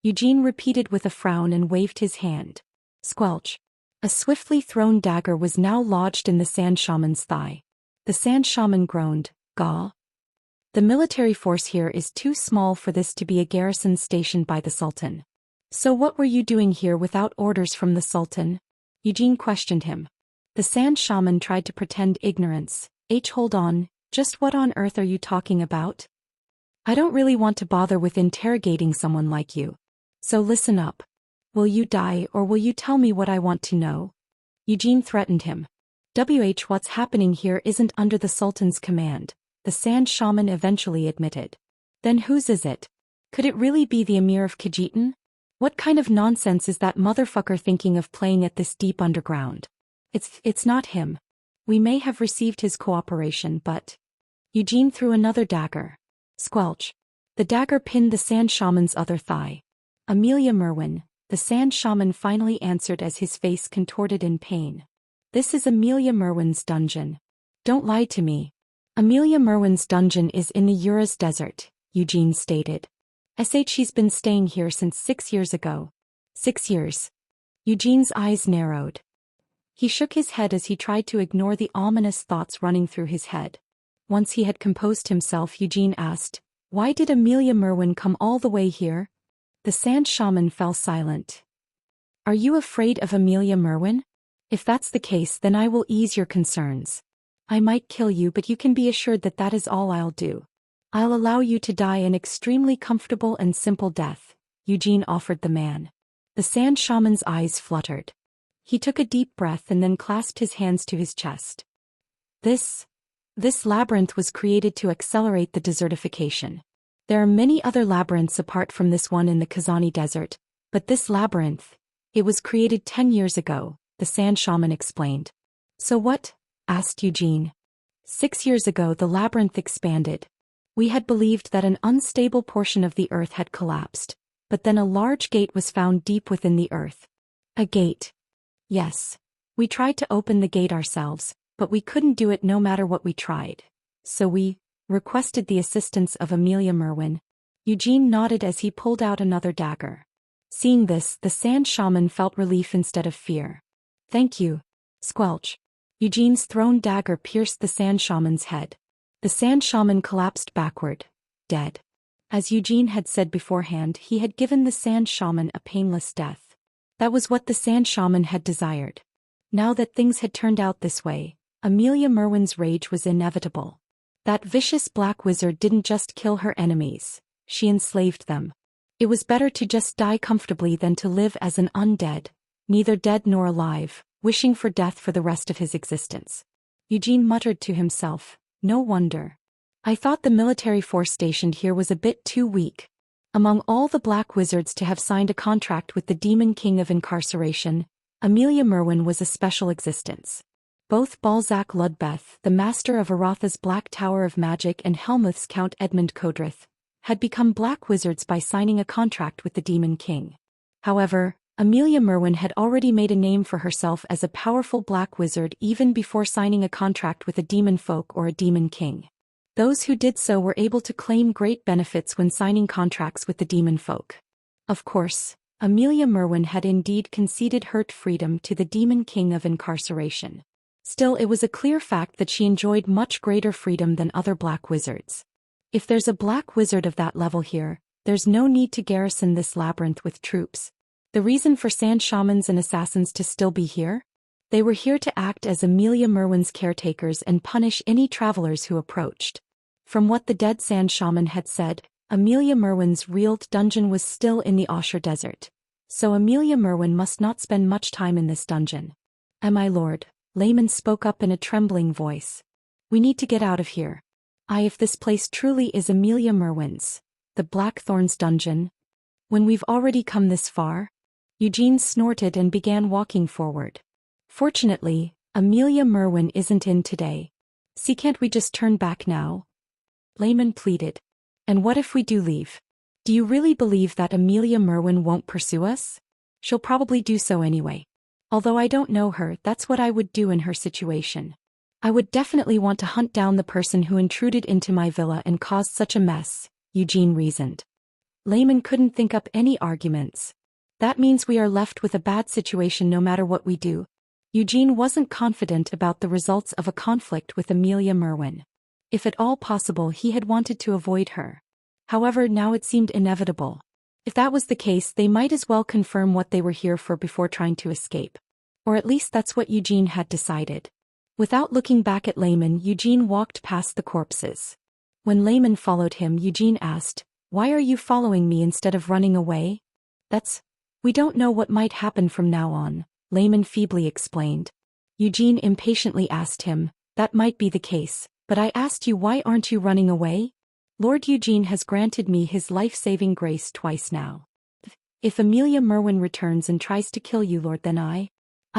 Eugene repeated with a frown and waved his hand. Squelch. A swiftly thrown dagger was now lodged in the sand shaman's thigh. The sand shaman groaned, "Gah. The military force here is too small for this to be a garrison stationed by the Sultan." "So what were you doing here without orders from the Sultan?" Eugene questioned him. The sand shaman tried to pretend ignorance. Hold on, just what on earth are you talking about? I don't really want to bother with interrogating someone like you. So listen up. Will you die or will you tell me what I want to know? Eugene threatened him. What's happening here isn't under the Sultan's command, the sand shaman eventually admitted. Then whose is it? Could it really be the Emir of Khajitan? What kind of nonsense is that motherfucker thinking of playing at this deep underground? It's not him. We may have received his cooperation, but... Eugene threw another dagger. Squelch. The dagger pinned the sand shaman's other thigh. Amelia Merwin, the the sand shaman finally answered as his face contorted in pain. This is Amelia Merwin's dungeon. Don't lie to me. Amelia Merwin's dungeon is in the Uruz Desert, Eugene stated. She's been staying here since 6 years ago. 6 years. Eugene's eyes narrowed. He shook his head as he tried to ignore the ominous thoughts running through his head. Once he had composed himself, Eugene asked, "Why did Amelia Merwin come all the way here?" The sand shaman fell silent. "Are you afraid of Amelia Merwin? If that's the case, then I will ease your concerns. I might kill you, but you can be assured that that is all I'll do. I'll allow you to die an extremely comfortable and simple death," Eugene offered the man. The sand shaman's eyes fluttered. He took a deep breath and then clasped his hands to his chest. This labyrinth was created to accelerate the desertification. There are many other labyrinths apart from this one in the Kazani Desert, but this labyrinth, it was created 10 years ago, the sand shaman explained. "So what?" asked Eugene. 6 years ago the labyrinth expanded. We had believed that an unstable portion of the earth had collapsed, but then a large gate was found deep within the earth. A gate. Yes. We tried to open the gate ourselves, but we couldn't do it no matter what we tried. So we requested the assistance of Amelia Merwin. Eugene nodded as he pulled out another dagger. Seeing this, the sand shaman felt relief instead of fear. "Thank you." Squelch. Eugene's thrown dagger pierced the sand shaman's head. The sand shaman collapsed backward, dead. As Eugene had said beforehand, he had given the sand shaman a painless death. That was what the sand shaman had desired. Now that things had turned out this way, Amelia Merwin's rage was inevitable. That vicious black wizard didn't just kill her enemies, she enslaved them. It was better to just die comfortably than to live as an undead, neither dead nor alive, wishing for death for the rest of his existence. Eugene muttered to himself, "No wonder. I thought the military force stationed here was a bit too weak." Among all the black wizards to have signed a contract with the Demon King of Incarceration, Amelia Merwin was a special existence. Both Balzac Ludbeth, the master of Aratha's Black Tower of Magic, and Helmuth's Count Edmund Kodrith, had become black wizards by signing a contract with the Demon King. However, Amelia Merwin had already made a name for herself as a powerful black wizard even before signing a contract with a demon folk or a demon king. Those who did so were able to claim great benefits when signing contracts with the demon folk. Of course, Amelia Merwin had indeed conceded her freedom to the Demon King of Incarceration. Still, it was a clear fact that she enjoyed much greater freedom than other black wizards. If there's a black wizard of that level here, there's no need to garrison this labyrinth with troops. The reason for sand shamans and assassins to still be here? They were here to act as Amelia Merwin's caretakers and punish any travelers who approached. From what the dead sand shaman had said, Amelia Merwin's real dungeon was still in the Osher Desert. So Amelia Merwin must not spend much time in this dungeon. "My lord," Layman spoke up in a trembling voice. "We need to get out of here. If this place truly is Amelia Merwin's, the Blackthorn's dungeon, when we've already come this far?" Eugene snorted and began walking forward. "Fortunately, Amelia Merwin isn't in today. See, can't we just turn back now?" Layman pleaded. "And what if we do leave? Do you really believe that Amelia Merwin won't pursue us? She'll probably do so anyway. Although I don't know her, that's what I would do in her situation. I would definitely want to hunt down the person who intruded into my villa and caused such a mess," Eugene reasoned. Layman couldn't think up any arguments. "That means we are left with a bad situation no matter what we do." Eugene wasn't confident about the results of a conflict with Amelia Merwin. If at all possible, he had wanted to avoid her. However, now it seemed inevitable. If that was the case, they might as well confirm what they were here for before trying to escape. Or at least that's what Eugene had decided. Without looking back at Layman, Eugene walked past the corpses. When Layman followed him, Eugene asked, "Why are you following me instead of running away?" We don't know what might happen from now on," Layman feebly explained. Eugene impatiently asked him, "That might be the case, but I asked you, why aren't you running away? Lord Eugene has granted me his life-saving grace twice now. If Amelia Merwin returns and tries to kill you, Lord, then I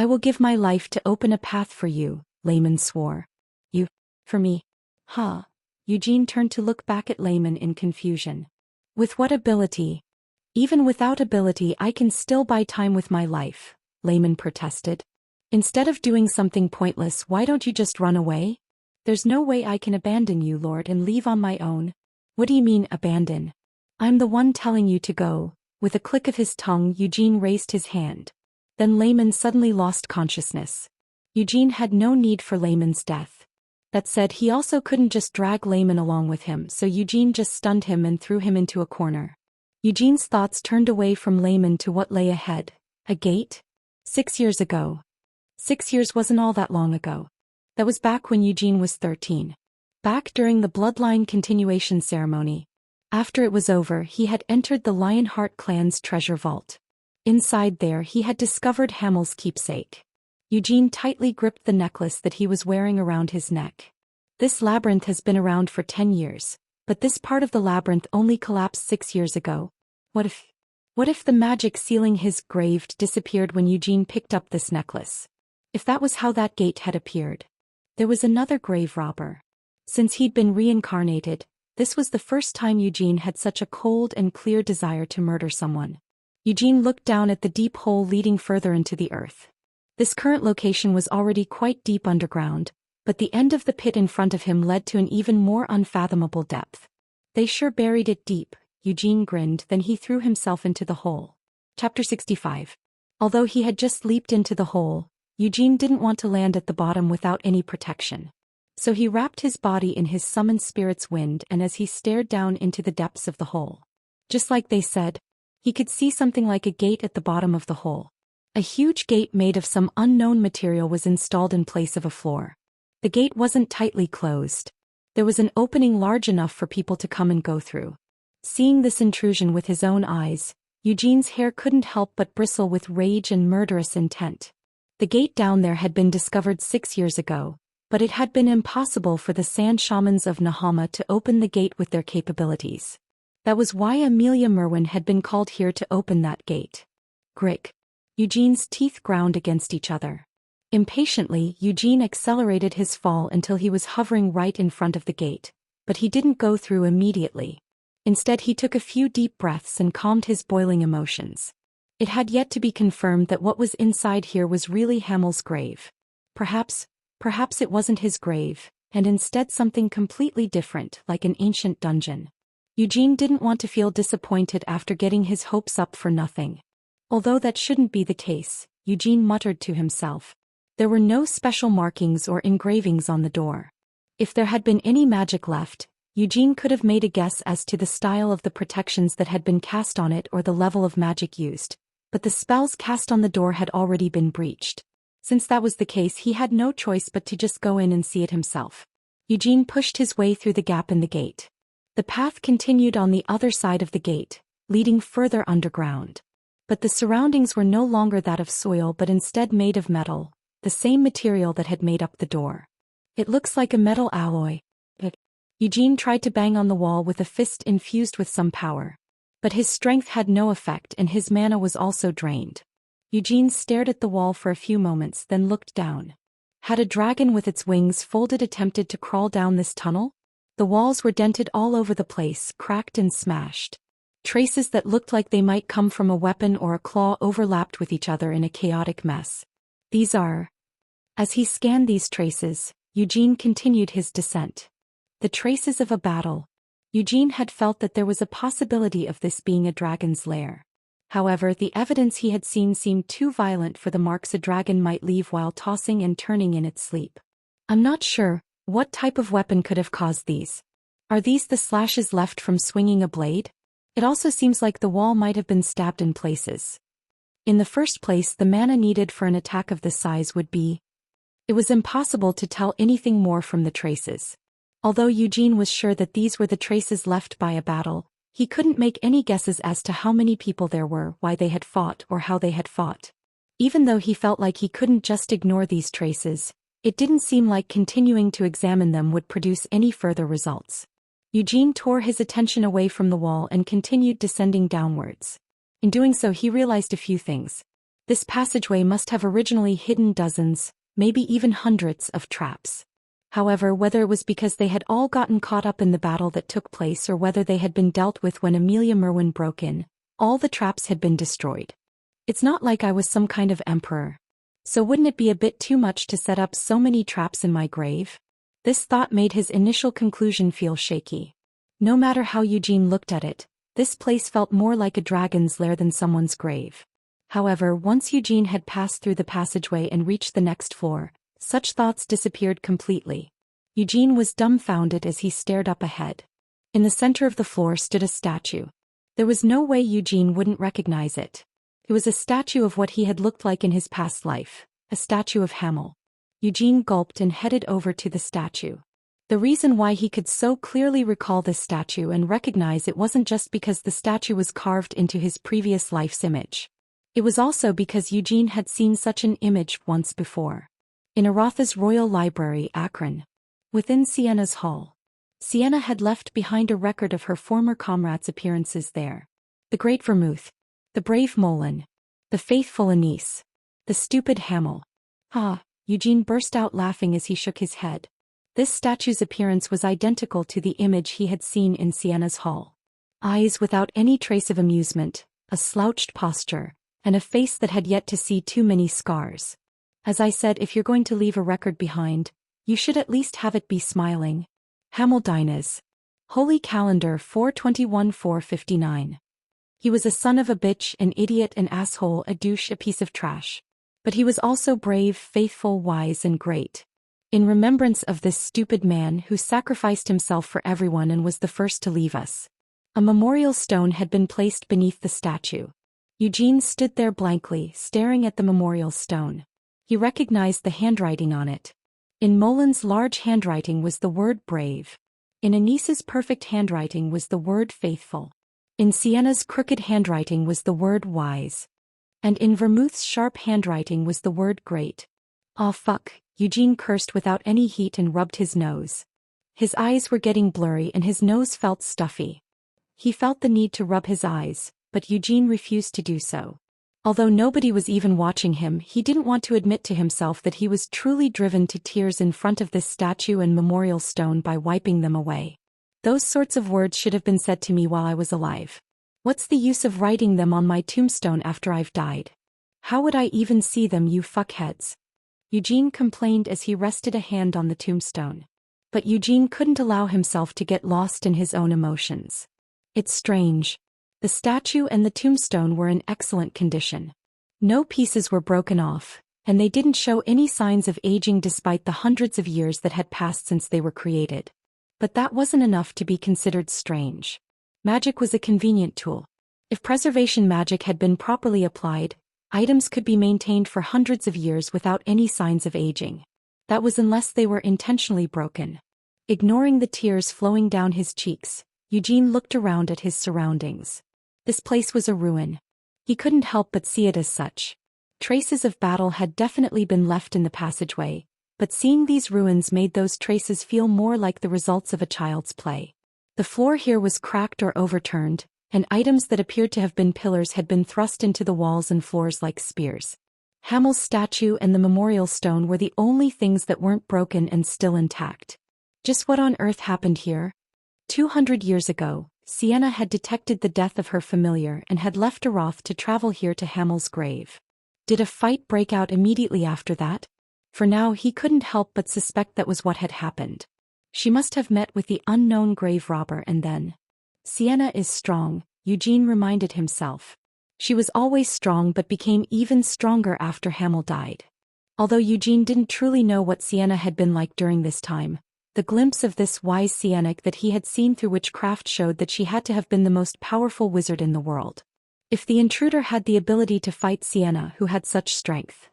will give my life to open a path for you," Layman swore. "You? For me? Huh?" Eugene turned to look back at Layman in confusion. "With what ability?" Even without ability I can still buy time with my life, Layman protested. Instead of doing something pointless, why don't you just run away? There's no way I can abandon you, Lord, and leave on my own. What do you mean, abandon? I'm the one telling you to go. With a click of his tongue, Eugene raised his hand. Then Layman suddenly lost consciousness. Eugene had no need for Layman's death. That said, he also couldn't just drag Layman along with him, so Eugene just stunned him and threw him into a corner. Eugene's thoughts turned away from Layman to what lay ahead. A gate? 6 years ago. 6 years wasn't all that long ago. That was back when Eugene was 13. Back during the bloodline continuation ceremony. After it was over, he had entered the Lionheart clan's treasure vault. Inside there he had discovered Hamel's keepsake. Eugene tightly gripped the necklace that he was wearing around his neck. This labyrinth has been around for 10 years, but this part of the labyrinth only collapsed 6 years ago. What if the magic sealing his grave disappeared when Eugene picked up this necklace? If that was how that gate had appeared. There was another grave robber. Since he'd been reincarnated, this was the first time Eugene had such a cold and clear desire to murder someone. Eugene looked down at the deep hole leading further into the earth. This current location was already quite deep underground, but the end of the pit in front of him led to an even more unfathomable depth. They sure buried it deep, Eugene grinned, then he threw himself into the hole. Chapter 65. Although he had just leaped into the hole, Eugene didn't want to land at the bottom without any protection. So he wrapped his body in his summoned spirit's wind, and as he stared down into the depths of the hole, just like they said, he could see something like a gate at the bottom of the hole. A huge gate made of some unknown material was installed in place of a floor. The gate wasn't tightly closed. There was an opening large enough for people to come and go through. Seeing this intrusion with his own eyes, Eugene's hair couldn't help but bristle with rage and murderous intent. The gate down there had been discovered 6 years ago, but it had been impossible for the sand shamans of Nahama to open the gate with their capabilities. That was why Amelia Merwin had been called here to open that gate. Grick. Eugene's teeth ground against each other. Impatiently, Eugene accelerated his fall until he was hovering right in front of the gate, but he didn't go through immediately. Instead, he took a few deep breaths and calmed his boiling emotions. It had yet to be confirmed that what was inside here was really Hamel's grave. Perhaps it wasn't his grave, and instead something completely different, like an ancient dungeon. Eugene didn't want to feel disappointed after getting his hopes up for nothing. Although that shouldn't be the case, Eugene muttered to himself. There were no special markings or engravings on the door. If there had been any magic left, Eugene could have made a guess as to the style of the protections that had been cast on it or the level of magic used, but the spells cast on the door had already been breached. Since that was the case, he had no choice but to just go in and see it himself. Eugene pushed his way through the gap in the gate. The path continued on the other side of the gate, leading further underground. But the surroundings were no longer that of soil but instead made of metal, the same material that had made up the door. It looks like a metal alloy. Eugene tried to bang on the wall with a fist infused with some power. But his strength had no effect and his mana was also drained. Eugene stared at the wall for a few moments, then looked down. Had a dragon with its wings folded attempted to crawl down this tunnel? The walls were dented all over the place, cracked and smashed. Traces that looked like they might come from a weapon or a claw overlapped with each other in a chaotic mess. These are... As he scanned these traces, Eugene continued his descent. The traces of a battle. Eugene had felt that there was a possibility of this being a dragon's lair. However, the evidence he had seen seemed too violent for the marks a dragon might leave while tossing and turning in its sleep. I'm not sure what type of weapon could have caused these. Are these the slashes left from swinging a blade? It also seems like the wall might have been stabbed in places. In the first place, the mana needed for an attack of this size would be... It was impossible to tell anything more from the traces. Although Eugene was sure that these were the traces left by a battle, he couldn't make any guesses as to how many people there were, why they had fought, or how they had fought. Even though he felt like he couldn't just ignore these traces, it didn't seem like continuing to examine them would produce any further results. Eugene tore his attention away from the wall and continued descending downwards. In doing so, he realized a few things. This passageway must have originally hidden dozens, maybe even hundreds of traps. However, whether it was because they had all gotten caught up in the battle that took place or whether they had been dealt with when Amelia Merwin broke in, All the traps had been destroyed. It's not like I was some kind of emperor. So wouldn't it be a bit too much to set up so many traps in my grave? This thought made his initial conclusion feel shaky. No matter how Eugene looked at it, this place felt more like a dragon's lair than someone's grave. However, once Eugene had passed through the passageway and reached the next floor, such thoughts disappeared completely. Eugene was dumbfounded as he stared up ahead. In the center of the floor stood a statue. There was no way Eugene wouldn't recognize it. It was a statue of what he had looked like in his past life, a statue of Hamel. Eugene gulped and headed over to the statue. The reason why he could so clearly recall this statue and recognize it wasn't just because the statue was carved into his previous life's image. It was also because Eugene had seen such an image once before. In Aratha's Royal Library, Akron. Within Sienna's hall. Sienna had left behind a record of her former comrades' appearances there. The Great Vermouth. The brave Molin. The faithful Anise. The stupid Hamel. Eugene burst out laughing as he shook his head. This statue's appearance was identical to the image he had seen in Sienna's hall. Eyes without any trace of amusement, a slouched posture, and a face that had yet to see too many scars. As I said, if you're going to leave a record behind, you should at least have it be smiling. Hamel Dynas. Holy Calendar 421-459. He was a son of a bitch, an idiot, an asshole, a douche, a piece of trash. But he was also brave, faithful, wise, and great. In remembrance of this stupid man who sacrificed himself for everyone and was the first to leave us. A memorial stone had been placed beneath the statue. Eugene stood there blankly, staring at the memorial stone. He recognized the handwriting on it. In Molin's large handwriting was the word brave. In Anise's perfect handwriting was the word faithful. In Sienna's crooked handwriting was the word wise. And in Vermouth's sharp handwriting was the word great. "Aw fuck," Eugene cursed without any heat and rubbed his nose. His eyes were getting blurry and his nose felt stuffy. He felt the need to rub his eyes, but Eugene refused to do so. Although nobody was even watching him, he didn't want to admit to himself that he was truly driven to tears in front of this statue and memorial stone by wiping them away. Those sorts of words should have been said to me while I was alive. What's the use of writing them on my tombstone after I've died? How would I even see them, you fuckheads? Eugene complained as he rested a hand on the tombstone. But Eugene couldn't allow himself to get lost in his own emotions. It's strange. The statue and the tombstone were in excellent condition. No pieces were broken off, and they didn't show any signs of aging despite the hundreds of years that had passed since they were created. But that wasn't enough to be considered strange. Magic was a convenient tool. If preservation magic had been properly applied, items could be maintained for hundreds of years without any signs of aging. That was unless they were intentionally broken. Ignoring the tears flowing down his cheeks, Eugene looked around at his surroundings. This place was a ruin. He couldn't help but see it as such. Traces of battle had definitely been left in the passageway, but seeing these ruins made those traces feel more like the results of a child's play. The floor here was cracked or overturned, and items that appeared to have been pillars had been thrust into the walls and floors like spears. Hamel's statue and the memorial stone were the only things that weren't broken and still intact. Just what on earth happened here? 200 years ago, Sienna had detected the death of her familiar and had left Arath to travel here to Hamel's grave. Did a fight break out immediately after that? For now he couldn't help but suspect that was what had happened. She must have met with the unknown grave robber and then... Sienna is strong, Eugene reminded himself. She was always strong but became even stronger after Hamel died. Although Eugene didn't truly know what Sienna had been like during this time, the glimpse of this wise Sienna that he had seen through witchcraft showed that she had to have been the most powerful wizard in the world. If the intruder had the ability to fight Sienna who had such strength,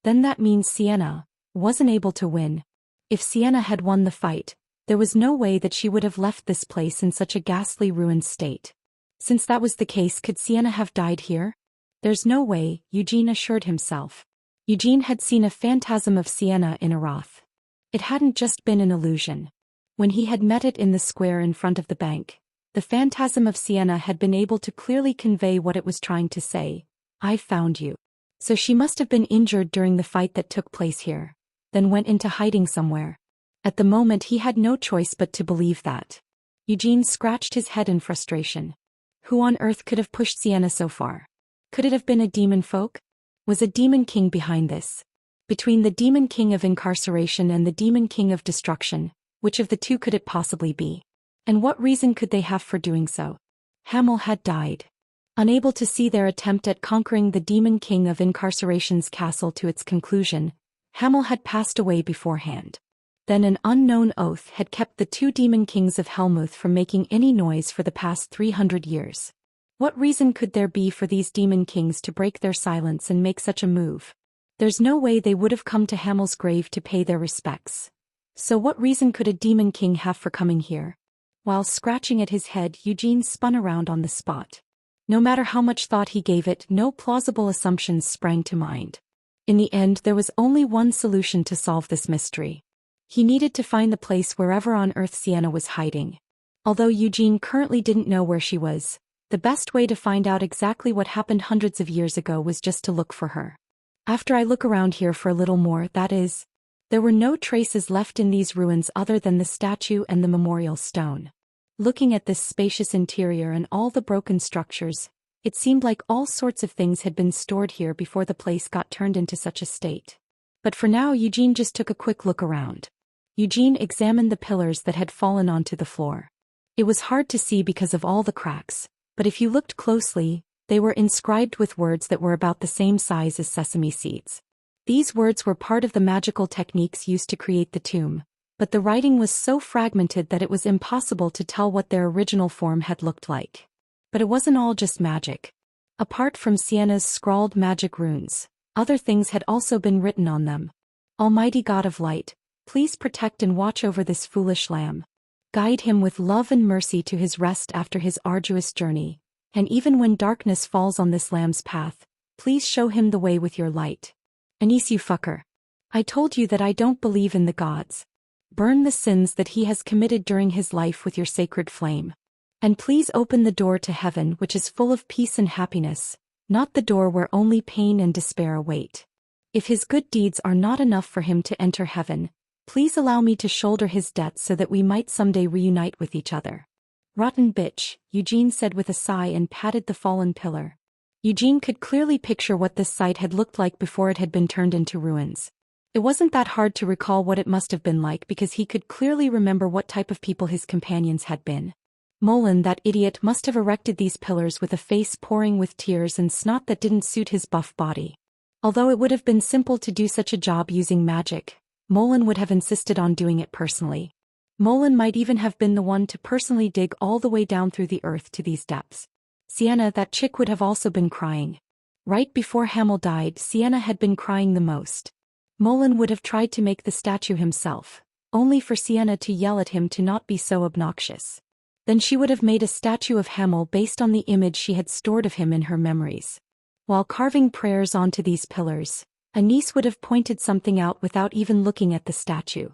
then that means Sienna wasn't able to win. If Sienna had won the fight, there was no way that she would have left this place in such a ghastly ruined state. Since that was the case, could Sienna have died here? There's no way, Eugene assured himself. Eugene had seen a phantasm of Sienna in Arath. It hadn't just been an illusion. When he had met it in the square in front of the bank, the phantasm of Sienna had been able to clearly convey what it was trying to say. I found you. So she must have been injured during the fight that took place here, then went into hiding somewhere. At the moment he had no choice but to believe that. Eugene scratched his head in frustration. Who on earth could have pushed Sienna so far? Could it have been a demon folk? Was a demon king behind this? Between the demon king of incarceration and the demon king of destruction, which of the two could it possibly be? And what reason could they have for doing so? Hamel had died. Unable to see their attempt at conquering the demon king of incarceration's castle to its conclusion, Hamel had passed away beforehand. Then an unknown oath had kept the two demon kings of Helmuth from making any noise for the past 300 years. What reason could there be for these demon kings to break their silence and make such a move? There's no way they would have come to Hamel's grave to pay their respects. So what reason could a demon king have for coming here? While scratching at his head, Eugene spun around on the spot. No matter how much thought he gave it, no plausible assumptions sprang to mind. In the end, there was only one solution to solve this mystery. He needed to find the place wherever on earth Sienna was hiding. Although Eugene currently didn't know where she was, the best way to find out exactly what happened hundreds of years ago was just to look for her. After I look around here for a little more, that is. There were no traces left in these ruins other than the statue and the memorial stone. Looking at this spacious interior and all the broken structures, it seemed like all sorts of things had been stored here before the place got turned into such a state. But for now, Eugene just took a quick look around. Eugene examined the pillars that had fallen onto the floor. It was hard to see because of all the cracks, but if you looked closely, they were inscribed with words that were about the same size as sesame seeds. These words were part of the magical techniques used to create the tomb, but the writing was so fragmented that it was impossible to tell what their original form had looked like. But it wasn't all just magic. Apart from Sienna's scrawled magic runes, other things had also been written on them. Almighty God of light, please protect and watch over this foolish lamb. Guide him with love and mercy to his rest after his arduous journey, and even when darkness falls on this lamb's path, please show him the way with your light. Anise, you fucker. I told you that I don't believe in the gods. Burn the sins that he has committed during his life with your sacred flame. And please open the door to heaven, which is full of peace and happiness, not the door where only pain and despair await. If his good deeds are not enough for him to enter heaven, please allow me to shoulder his debts so that we might someday reunite with each other. Rotten bitch, Eugene said with a sigh and patted the fallen pillar. Eugene could clearly picture what this site had looked like before it had been turned into ruins. It wasn't that hard to recall what it must have been like because he could clearly remember what type of people his companions had been. Molen, that idiot, must have erected these pillars with a face pouring with tears and snot that didn't suit his buff body. Although it would have been simple to do such a job using magic, Molen would have insisted on doing it personally. Molen might even have been the one to personally dig all the way down through the earth to these depths. Sienna, that chick, would have also been crying. Right before Hamel died, Sienna had been crying the most. Molen would have tried to make the statue himself, only for Sienna to yell at him to not be so obnoxious. Then she would have made a statue of Hamel based on the image she had stored of him in her memories. While carving prayers onto these pillars, Anise would have pointed something out without even looking at the statue.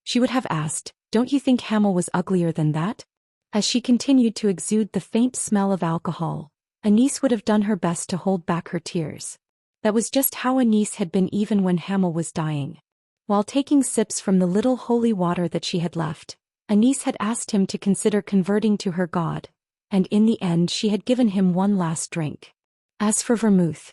She would have asked, "Don't you think Hamel was uglier than that?" As she continued to exude the faint smell of alcohol, Anise would have done her best to hold back her tears. That was just how Anise had been even when Hamel was dying. While taking sips from the little holy water that she had left, Anise had asked him to consider converting to her god, and in the end she had given him one last drink. As for Vermouth,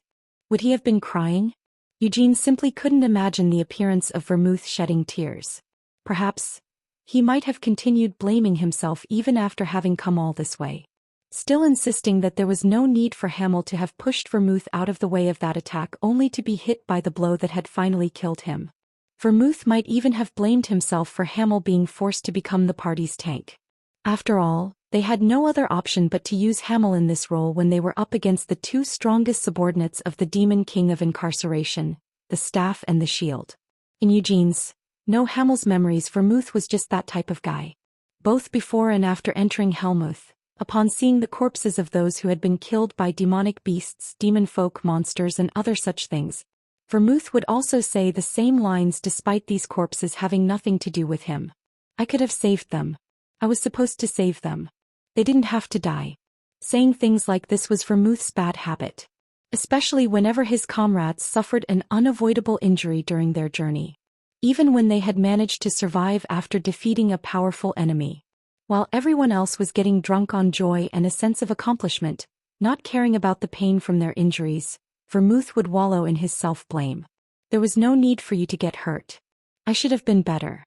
would he have been crying? Eugene simply couldn't imagine the appearance of Vermouth shedding tears. Perhaps he might have continued blaming himself even after having come all this way, still insisting that there was no need for Hamel to have pushed Vermouth out of the way of that attack only to be hit by the blow that had finally killed him. Vermouth might even have blamed himself for Hamel being forced to become the party's tank. After all, they had no other option but to use Hamel in this role when they were up against the two strongest subordinates of the Demon King of Incarceration, the Staff and the Shield. In Eugene's, no Hamel's memories, Vermouth was just that type of guy. Both before and after entering Helmuth, upon seeing the corpses of those who had been killed by demonic beasts, demon folk, monsters and other such things, Vermouth would also say the same lines despite these corpses having nothing to do with him. "I could have saved them. I was supposed to save them. They didn't have to die." Saying things like this was Vermouth's bad habit, especially whenever his comrades suffered an unavoidable injury during their journey. Even when they had managed to survive after defeating a powerful enemy, While everyone else was getting drunk on joy and a sense of accomplishment, not caring about the pain from their injuries, Vermouth would wallow in his self-blame. There was no need for you to get hurt. I should have been better.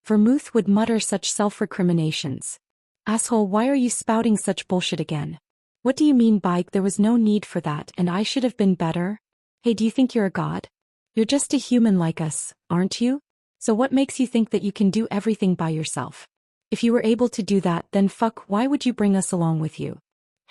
Vermouth would mutter such self-recriminations. Asshole, why are you spouting such bullshit again? What do you mean by, there was no need for that and I should have been better? Hey, do you think you're a god? You're just a human like us, aren't you? So what makes you think that you can do everything by yourself? If you were able to do that, then fuck, why would you bring us along with you?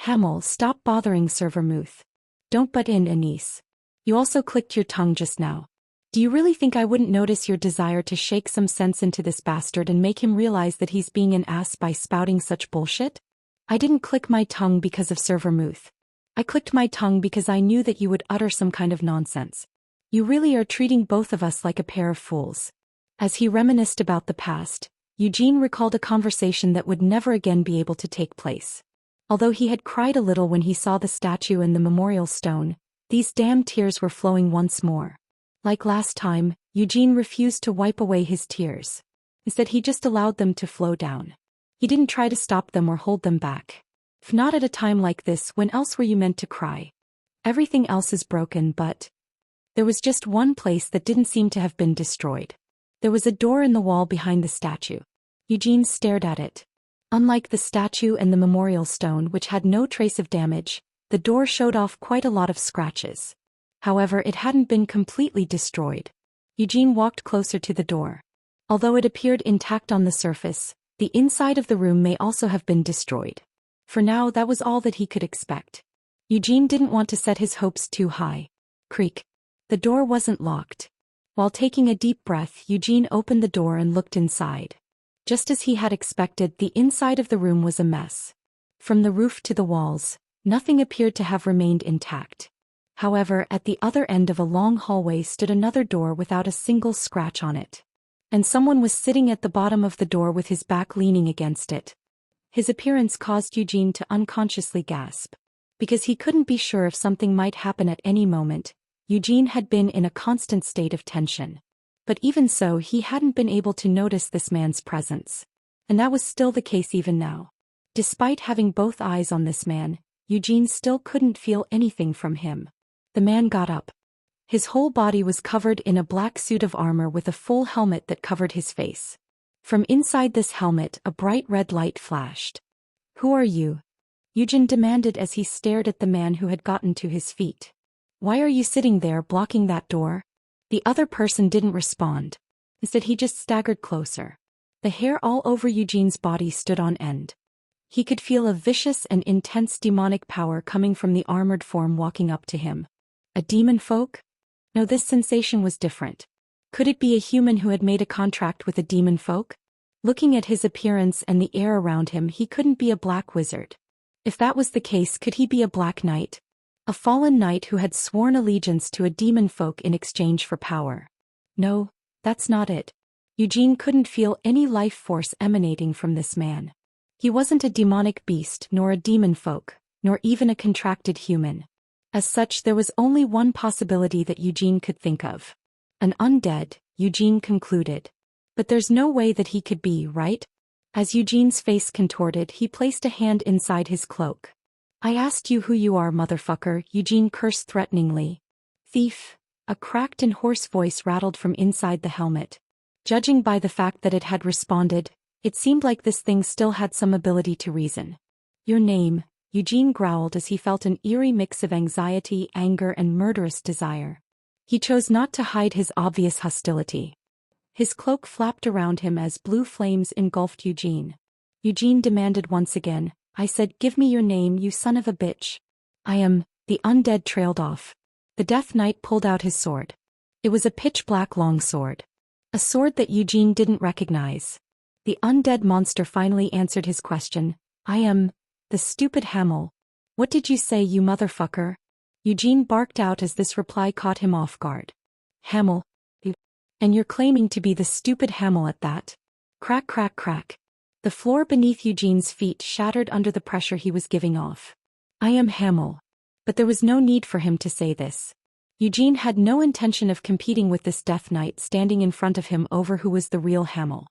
Hamel, stop bothering Sir Vermouth. Don't butt in, Anise. You also clicked your tongue just now. Do you really think I wouldn't notice your desire to shake some sense into this bastard and make him realize that he's being an ass by spouting such bullshit? I didn't click my tongue because of Sir Vermouth. I clicked my tongue because I knew that you would utter some kind of nonsense. You really are treating both of us like a pair of fools. As he reminisced about the past, Eugene recalled a conversation that would never again be able to take place. Although he had cried a little when he saw the statue and the memorial stone, these damn tears were flowing once more. Like last time, Eugene refused to wipe away his tears. Instead, he just allowed them to flow down. He didn't try to stop them or hold them back. If not at a time like this, when else were you meant to cry? Everything else is broken, but there was just one place that didn't seem to have been destroyed. There was a door in the wall behind the statue. Eugene stared at it. Unlike the statue and the memorial stone, which had no trace of damage, the door showed off quite a lot of scratches. However, it hadn't been completely destroyed. Eugene walked closer to the door. Although it appeared intact on the surface, the inside of the room may also have been destroyed. For now, that was all that he could expect. Eugene didn't want to set his hopes too high. Creak. The door wasn't locked. While taking a deep breath, Eugene opened the door and looked inside. Just as he had expected, the inside of the room was a mess. From the roof to the walls, nothing appeared to have remained intact. However, at the other end of a long hallway stood another door without a single scratch on it. And someone was sitting at the bottom of the door with his back leaning against it. His appearance caused Eugene to unconsciously gasp. Because he couldn't be sure if something might happen at any moment, Eugene had been in a constant state of tension. But even so, he hadn't been able to notice this man's presence. And that was still the case even now. Despite having both eyes on this man, Eugene still couldn't feel anything from him. The man got up. His whole body was covered in a black suit of armor with a full helmet that covered his face. From inside this helmet, a bright red light flashed. "Who are you?" Eugene demanded as he stared at the man who had gotten to his feet. "Why are you sitting there blocking that door?" The other person didn't respond. Instead, he just staggered closer. The hair all over Eugene's body stood on end. He could feel a vicious and intense demonic power coming from the armored form walking up to him. A demon folk? No, this sensation was different. Could it be a human who had made a contract with a demon folk? Looking at his appearance and the air around him, he couldn't be a black wizard. If that was the case, could he be a black knight? A fallen knight who had sworn allegiance to a demon folk in exchange for power. No, that's not it. Eugene couldn't feel any life force emanating from this man. He wasn't a demonic beast, nor a demon folk, nor even a contracted human. As such, there was only one possibility that Eugene could think of. An undead, Eugene concluded. But there's no way that he could be, right? As Eugene's face contorted, he placed a hand inside his cloak. "I asked you who you are, motherfucker," Eugene cursed threateningly. "Thief," a cracked and hoarse voice rattled from inside the helmet. Judging by the fact that it had responded, it seemed like this thing still had some ability to reason. "Your name," Eugene growled as he felt an eerie mix of anxiety, anger, and murderous desire. He chose not to hide his obvious hostility. His cloak flapped around him as blue flames engulfed Eugene. Eugene demanded once again, "I said, give me your name, you son of a bitch." "I am," the undead trailed off. The Death Knight pulled out his sword. It was a pitch-black long sword. A sword that Eugene didn't recognize. The undead monster finally answered his question. "I am the stupid Hamel." "What did you say, you motherfucker?" Eugene barked out as this reply caught him off guard. "Hamel? And you're claiming to be the stupid Hamel at that?" Crack, crack, crack. The floor beneath Eugene's feet shattered under the pressure he was giving off. "I am Hamel." But there was no need for him to say this. Eugene had no intention of competing with this Death Knight standing in front of him over who was the real Hamel.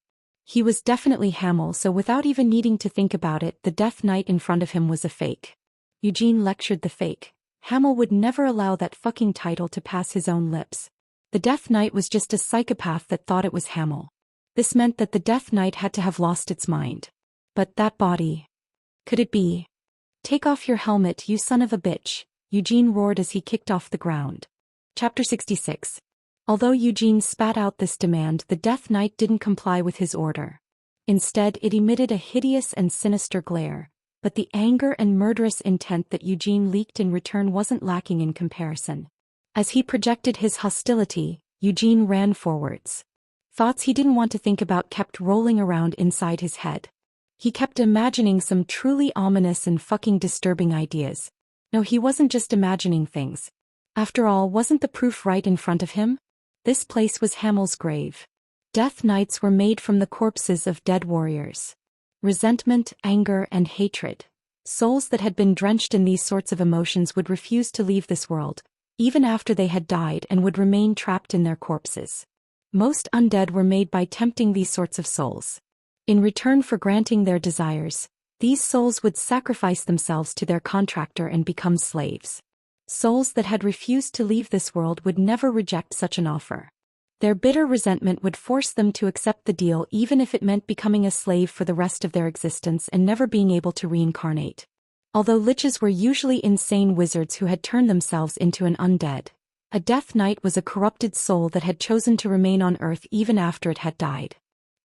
He was definitely Hamel, so without even needing to think about it, the Death Knight in front of him was a fake. Eugene lectured the fake. Hamel would never allow that fucking title to pass his own lips. The Death Knight was just a psychopath that thought it was Hamel. This meant that the Death Knight had to have lost its mind. But that body. Could it be? Take off your helmet, you son of a bitch, Eugene roared as he kicked off the ground. Chapter 66. Although Eugene spat out this demand, the Death Knight didn't comply with his order. Instead, it emitted a hideous and sinister glare, but the anger and murderous intent that Eugene leaked in return wasn't lacking in comparison. As he projected his hostility, Eugene ran forwards. Thoughts he didn't want to think about kept rolling around inside his head. He kept imagining some truly ominous and fucking disturbing ideas. No, he wasn't just imagining things. After all, wasn't the proof right in front of him? This place was Hamel's grave. Death Knights were made from the corpses of dead warriors. Resentment, anger, and hatred. Souls that had been drenched in these sorts of emotions would refuse to leave this world, even after they had died, and would remain trapped in their corpses. Most undead were made by tempting these sorts of souls. In return for granting their desires, these souls would sacrifice themselves to their contractor and become slaves. Souls that had refused to leave this world would never reject such an offer. Their bitter resentment would force them to accept the deal even if it meant becoming a slave for the rest of their existence and never being able to reincarnate. Although liches were usually insane wizards who had turned themselves into an undead, a Death Knight was a corrupted soul that had chosen to remain on Earth even after it had died.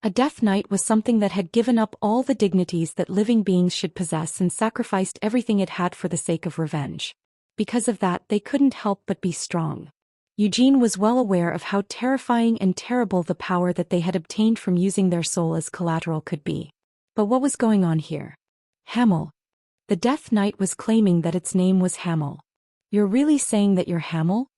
A Death Knight was something that had given up all the dignities that living beings should possess and sacrificed everything it had for the sake of revenge. Because of that, they couldn't help but be strong. Eugene was well aware of how terrifying and terrible the power that they had obtained from using their soul as collateral could be. But what was going on here? Hamel. The Death Knight was claiming that its name was Hamel. You're really saying that you're Hamel?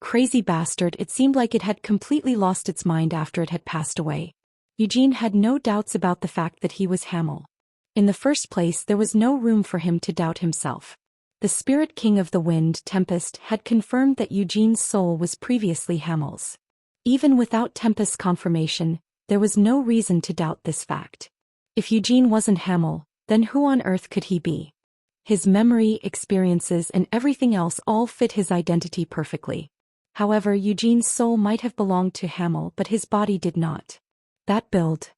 Crazy bastard, it seemed like it had completely lost its mind after it had passed away. Eugene had no doubts about the fact that he was Hamel. In the first place, there was no room for him to doubt himself. The Spirit King of the Wind, Tempest, had confirmed that Eugene's soul was previously Hamel's. Even without Tempest's confirmation, there was no reason to doubt this fact. If Eugene wasn't Hamel, then who on earth could he be? His memory, experiences, and everything else all fit his identity perfectly. However, Eugene's soul might have belonged to Hamel, but his body did not. That build.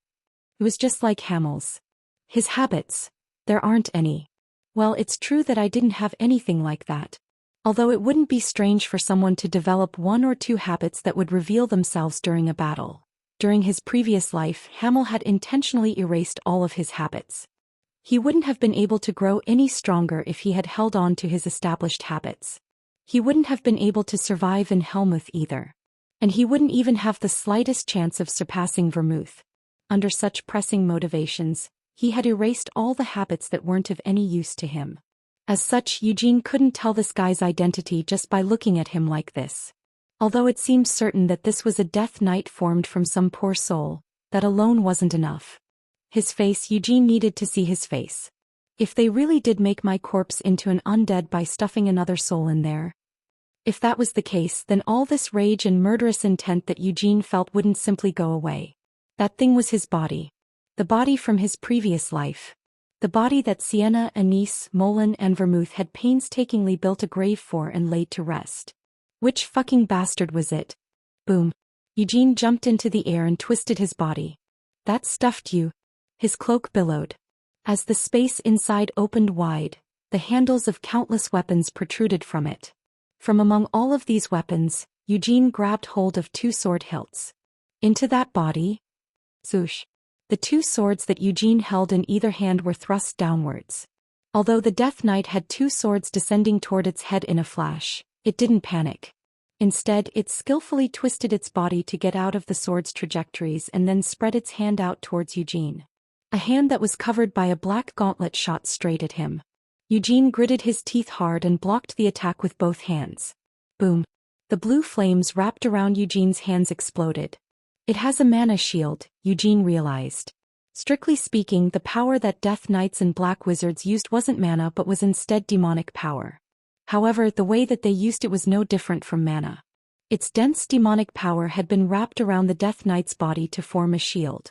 It was just like Hamel's. His habits. There aren't any. Well, it's true that I didn't have anything like that. Although it wouldn't be strange for someone to develop one or two habits that would reveal themselves during a battle. During his previous life, Hamel had intentionally erased all of his habits. He wouldn't have been able to grow any stronger if he had held on to his established habits. He wouldn't have been able to survive in Helmuth either. And he wouldn't even have the slightest chance of surpassing Vermouth. Under such pressing motivations, he had erased all the habits that weren't of any use to him. As such, Eugene couldn't tell this guy's identity just by looking at him like this. Although it seemed certain that this was a Death Knight formed from some poor soul, that alone wasn't enough. His face, Eugene needed to see his face. If they really did make my corpse into an undead by stuffing another soul in there. If that was the case, then all this rage and murderous intent that Eugene felt wouldn't simply go away. That thing was his body. The body from his previous life. The body that Sienna, Anise, Molin, and Vermouth had painstakingly built a grave for and laid to rest. Which fucking bastard was it? Boom. Eugene jumped into the air and twisted his body. That stuffed you. His cloak billowed. As the space inside opened wide, the handles of countless weapons protruded from it. From among all of these weapons, Eugene grabbed hold of two sword hilts. Into that body? Zoosh. The two swords that Eugene held in either hand were thrust downwards. Although the Death Knight had two swords descending toward its head in a flash, it didn't panic. Instead, it skillfully twisted its body to get out of the sword's trajectories and then spread its hand out towards Eugene. A hand that was covered by a black gauntlet shot straight at him. Eugene gritted his teeth hard and blocked the attack with both hands. Boom. The blue flames wrapped around Eugene's hands exploded. It has a mana shield, Eugene realized. Strictly speaking, the power that Death Knights and Black Wizards used wasn't mana but was instead demonic power. However, the way that they used it was no different from mana. Its dense demonic power had been wrapped around the Death Knight's body to form a shield.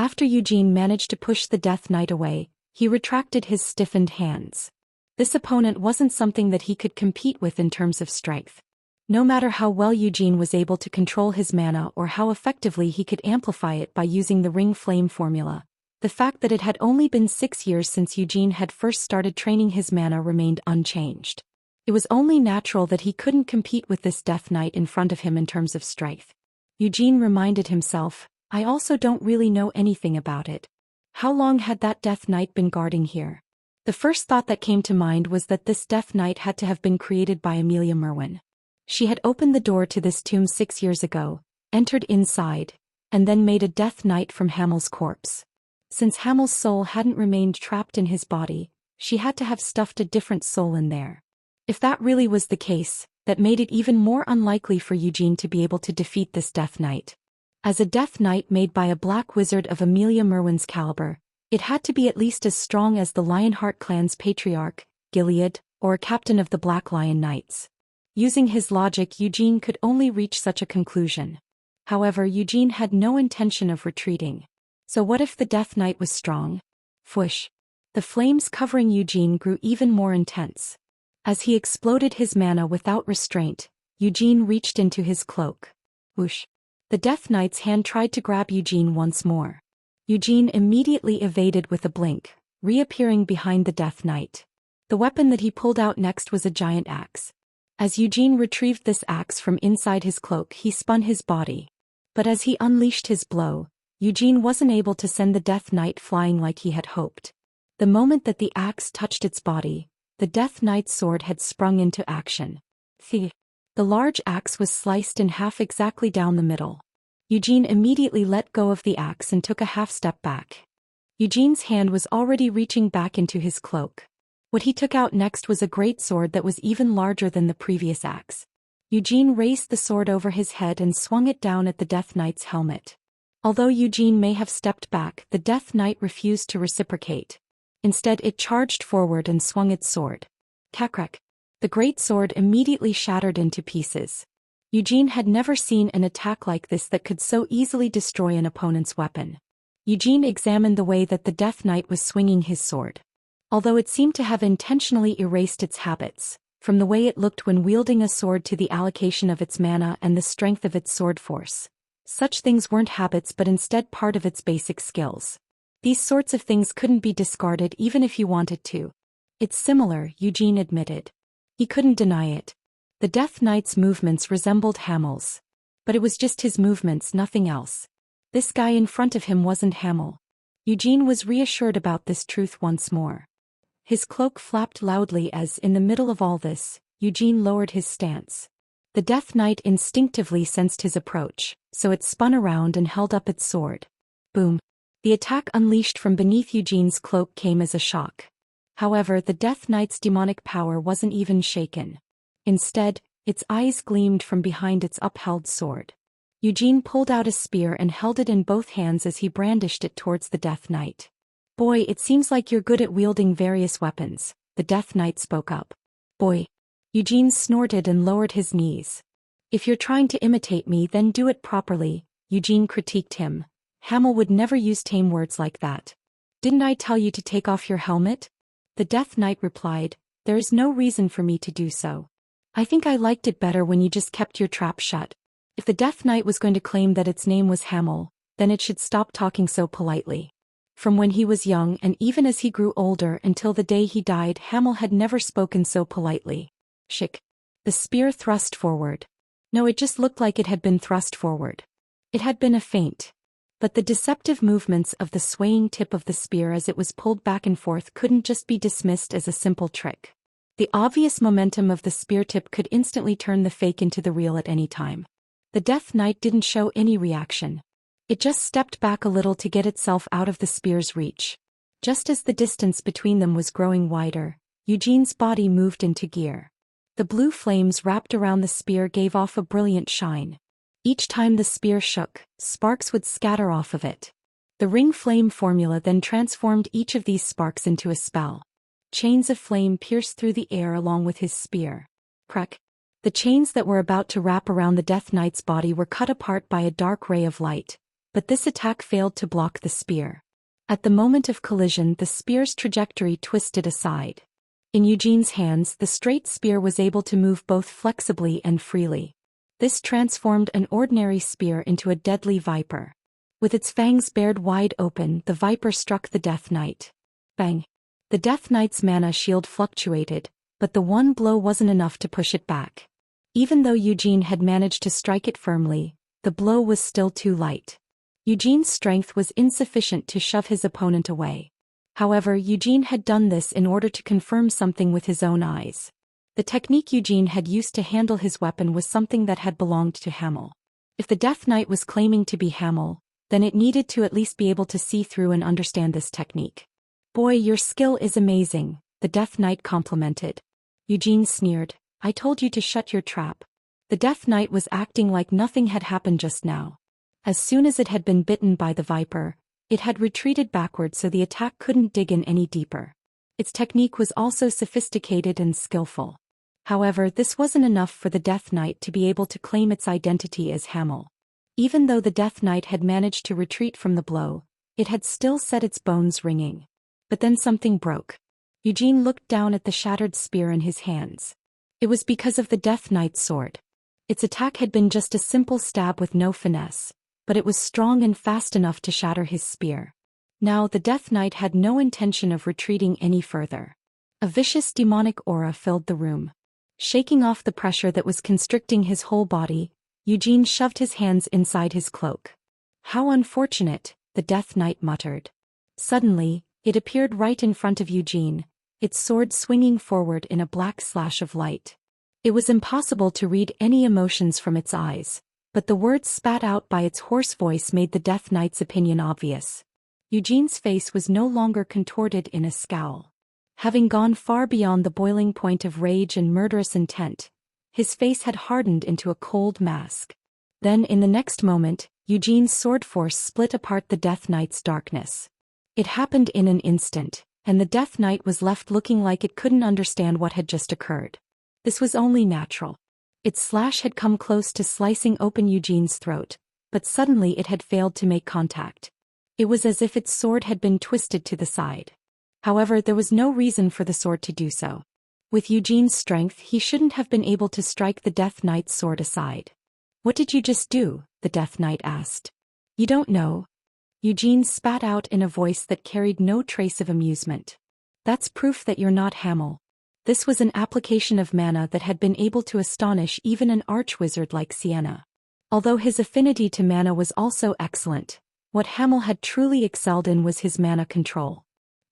After Eugene managed to push the Death Knight away, he retracted his stiffened hands. This opponent wasn't something that he could compete with in terms of strength. No matter how well Eugene was able to control his mana or how effectively he could amplify it by using the Ring Flame formula, the fact that it had only been 6 years since Eugene had first started training his mana remained unchanged. It was only natural that he couldn't compete with this Death Knight in front of him in terms of strength. Eugene reminded himself, I also don't really know anything about it. How long had that Death Knight been guarding here? The first thought that came to mind was that this Death Knight had to have been created by Amelia Merwin. She had opened the door to this tomb 6 years ago, entered inside, and then made a Death Knight from Hamel's corpse. Since Hamel's soul hadn't remained trapped in his body, she had to have stuffed a different soul in there. If that really was the case, that made it even more unlikely for Eugene to be able to defeat this Death Knight. As a Death Knight made by a black wizard of Amelia Merwin's caliber, it had to be at least as strong as the Lionheart clan's patriarch, Gilead, or a captain of the Black Lion Knights. Using his logic, Eugene could only reach such a conclusion. However, Eugene had no intention of retreating. So what if the Death Knight was strong? Fwoosh. The flames covering Eugene grew even more intense. As he exploded his mana without restraint, Eugene reached into his cloak. Whoosh. The Death Knight's hand tried to grab Eugene once more. Eugene immediately evaded with a blink, reappearing behind the Death Knight. The weapon that he pulled out next was a giant axe. As Eugene retrieved this axe from inside his cloak, he spun his body. But as he unleashed his blow, Eugene wasn't able to send the Death Knight flying like he had hoped. The moment that the axe touched its body, the Death Knight's sword had sprung into action. The large axe was sliced in half exactly down the middle. Eugene immediately let go of the axe and took a half step back. Eugene's hand was already reaching back into his cloak. What he took out next was a great sword that was even larger than the previous axe. Eugene raised the sword over his head and swung it down at the Death Knight's helmet. Although Eugene may have stepped back, the Death Knight refused to reciprocate. Instead, it charged forward and swung its sword. Crack! The great sword immediately shattered into pieces. Eugene had never seen an attack like this that could so easily destroy an opponent's weapon. Eugene examined the way that the Death Knight was swinging his sword. Although it seemed to have intentionally erased its habits, from the way it looked when wielding a sword to the allocation of its mana and the strength of its sword force. Such things weren't habits but instead part of its basic skills. These sorts of things couldn't be discarded even if you wanted to. It's similar, Eugene admitted. He couldn't deny it. The Death Knight's movements resembled Hamel's. But it was just his movements, nothing else. This guy in front of him wasn't Hamel. Eugene was reassured about this truth once more. His cloak flapped loudly as, in the middle of all this, Eugene lowered his stance. The Death Knight instinctively sensed his approach, so it spun around and held up its sword. Boom. The attack unleashed from beneath Eugene's cloak came as a shock. However, the Death Knight's demonic power wasn't even shaken. Instead, its eyes gleamed from behind its upheld sword. Eugene pulled out a spear and held it in both hands as he brandished it towards the Death Knight. Boy, it seems like you're good at wielding various weapons, the Death Knight spoke up. Boy. Eugene snorted and lowered his knees. If you're trying to imitate me, then do it properly, Eugene critiqued him. Hamel would never use tame words like that. Didn't I tell you to take off your helmet? The Death Knight replied, there is no reason for me to do so. I think I liked it better when you just kept your trap shut. If the Death Knight was going to claim that its name was Hamel, then it should stop talking so politely. From when he was young and even as he grew older until the day he died, Hamel had never spoken so politely. Shick. The spear thrust forward. No, it just looked like it had been thrust forward. It had been a feint. But the deceptive movements of the swaying tip of the spear as it was pulled back and forth couldn't just be dismissed as a simple trick. The obvious momentum of the spear tip could instantly turn the fake into the real at any time. The Death Knight didn't show any reaction. It just stepped back a little to get itself out of the spear's reach. Just as the distance between them was growing wider, Eugene's body moved into gear. The blue flames wrapped around the spear gave off a brilliant shine. Each time the spear shook, sparks would scatter off of it. The ring flame formula then transformed each of these sparks into a spell. Chains of flame pierced through the air along with his spear. Crack. The chains that were about to wrap around the Death Knight's body were cut apart by a dark ray of light, but this attack failed to block the spear. At the moment of collision, the spear's trajectory twisted aside. In Eugene's hands, the straight spear was able to move both flexibly and freely. This transformed an ordinary spear into a deadly viper. With its fangs bared wide open, the viper struck the Death Knight. Bang! The Death Knight's mana shield fluctuated, but the one blow wasn't enough to push it back. Even though Eugene had managed to strike it firmly, the blow was still too light. Eugene's strength was insufficient to shove his opponent away. However, Eugene had done this in order to confirm something with his own eyes. The technique Eugene had used to handle his weapon was something that had belonged to Hamel. If the Death Knight was claiming to be Hamel, then it needed to at least be able to see through and understand this technique. "Boy, your skill is amazing," the Death Knight complimented. Eugene sneered, "I told you to shut your trap." The Death Knight was acting like nothing had happened just now. As soon as it had been bitten by the viper, it had retreated backward so the attack couldn't dig in any deeper. Its technique was also sophisticated and skillful. However, this wasn't enough for the Death Knight to be able to claim its identity as Hamel. Even though the Death Knight had managed to retreat from the blow, it had still set its bones ringing. But then something broke. Eugene looked down at the shattered spear in his hands. It was because of the Death Knight's sword. Its attack had been just a simple stab with no finesse, but it was strong and fast enough to shatter his spear. Now the Death Knight had no intention of retreating any further. A vicious demonic aura filled the room. Shaking off the pressure that was constricting his whole body, Eugene shoved his hands inside his cloak. "How unfortunate," the Death Knight muttered. Suddenly, it appeared right in front of Eugene, its sword swinging forward in a black slash of light. It was impossible to read any emotions from its eyes, but the words spat out by its hoarse voice made the Death Knight's opinion obvious. Eugene's face was no longer contorted in a scowl. Having gone far beyond the boiling point of rage and murderous intent, his face had hardened into a cold mask. Then in the next moment, Eugene's sword force split apart the Death Knight's darkness. It happened in an instant, and the Death Knight was left looking like it couldn't understand what had just occurred. This was only natural. Its slash had come close to slicing open Eugene's throat, but suddenly it had failed to make contact. It was as if its sword had been twisted to the side. However, there was no reason for the sword to do so. With Eugene's strength, he shouldn't have been able to strike the Death Knight's sword aside. "What did you just do?" the Death Knight asked. "You don't know?" Eugene spat out in a voice that carried no trace of amusement. "That's proof that you're not Hamel." This was an application of mana that had been able to astonish even an archwizard like Sienna. Although his affinity to mana was also excellent, what Hamel had truly excelled in was his mana control.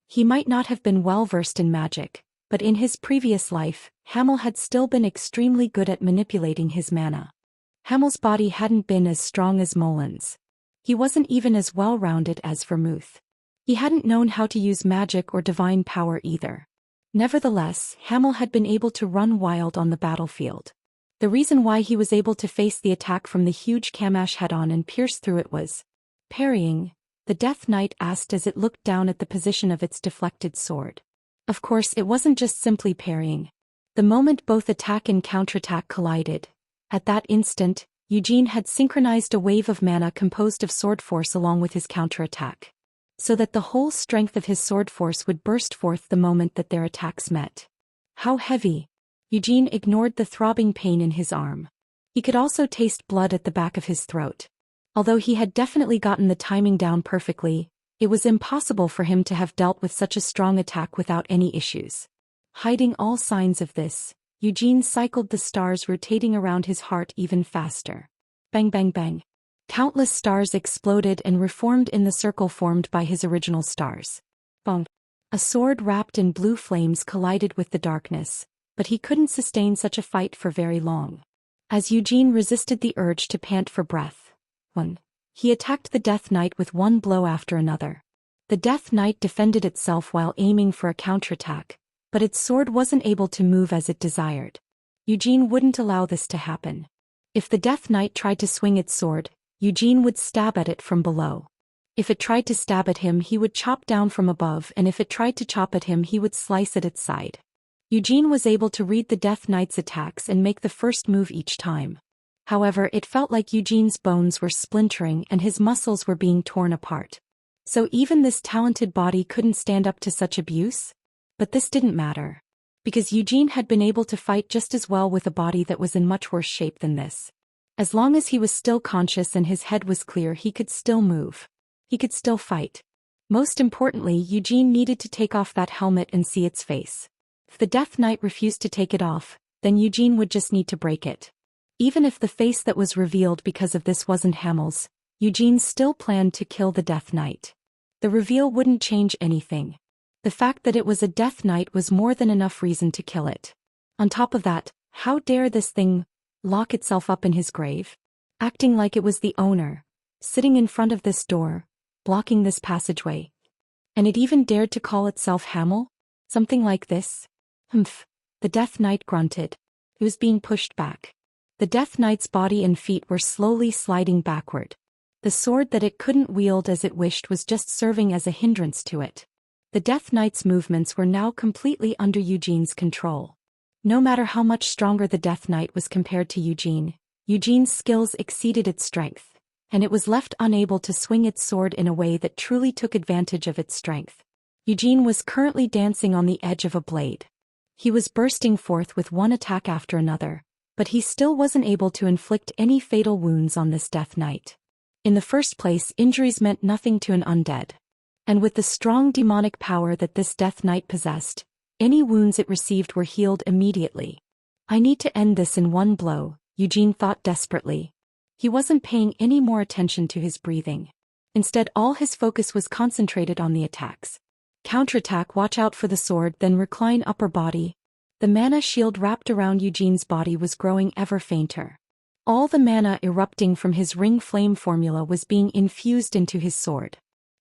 He might not have been well versed in magic, but in his previous life, Hamel had still been extremely good at manipulating his mana. Hamel's body hadn't been as strong as Molin's. He wasn't even as well-rounded as Vermouth. He hadn't known how to use magic or divine power either. Nevertheless, Hamel had been able to run wild on the battlefield. The reason why he was able to face the attack from the huge Kamash head-on and pierce through it was parrying, the Death Knight asked as it looked down at the position of its deflected sword. Of course, it wasn't just simply parrying. The moment both attack and counterattack collided, at that instant, Eugene had synchronized a wave of mana composed of sword force along with his counterattack, so that the whole strength of his sword force would burst forth the moment that their attacks met. How heavy! Eugene ignored the throbbing pain in his arm. He could also taste blood at the back of his throat. Although he had definitely gotten the timing down perfectly, it was impossible for him to have dealt with such a strong attack without any issues. Hiding all signs of this, Eugene cycled the stars rotating around his heart even faster. Bang bang bang. Countless stars exploded and reformed in the circle formed by his original stars. Bong. A sword wrapped in blue flames collided with the darkness, but he couldn't sustain such a fight for very long. As Eugene resisted the urge to pant for breath, he attacked the Death Knight with one blow after another. The Death Knight defended itself while aiming for a counterattack, but its sword wasn't able to move as it desired. Eugene wouldn't allow this to happen. If the Death Knight tried to swing its sword, Eugene would stab at it from below. If it tried to stab at him, he would chop down from above, and if it tried to chop at him, he would slice at its side. Eugene was able to read the Death Knight's attacks and make the first move each time. However, it felt like Eugene's bones were splintering and his muscles were being torn apart. So even this talented body couldn't stand up to such abuse? But this didn't matter. Because Eugene had been able to fight just as well with a body that was in much worse shape than this. As long as he was still conscious and his head was clear, he could still move. He could still fight. Most importantly, Eugene needed to take off that helmet and see its face. If the Death Knight refused to take it off, then Eugene would just need to break it. Even if the face that was revealed because of this wasn't Hamel's, Eugene still planned to kill the Death Knight. The reveal wouldn't change anything. The fact that it was a Death Knight was more than enough reason to kill it. On top of that, how dare this thing lock itself up in his grave? Acting like it was the owner, sitting in front of this door, blocking this passageway. And it even dared to call itself Hamel? Something like this? Humph. The Death Knight grunted. It was being pushed back. The Death Knight's body and feet were slowly sliding backward. The sword that it couldn't wield as it wished was just serving as a hindrance to it. The Death Knight's movements were now completely under Eugene's control. No matter how much stronger the Death Knight was compared to Eugene, Eugene's skills exceeded its strength, and it was left unable to swing its sword in a way that truly took advantage of its strength. Eugene was currently dancing on the edge of a blade. He was bursting forth with one attack after another, but he still wasn't able to inflict any fatal wounds on this Death Knight. In the first place, injuries meant nothing to an undead. And with the strong demonic power that this Death Knight possessed, any wounds it received were healed immediately. I need to end this in one blow, Eugene thought desperately. He wasn't paying any more attention to his breathing. Instead, all his focus was concentrated on the attacks. Counterattack, watch out for the sword, then recline upper body. The mana shield wrapped around Eugene's body was growing ever fainter. All the mana erupting from his ring flame formula was being infused into his sword.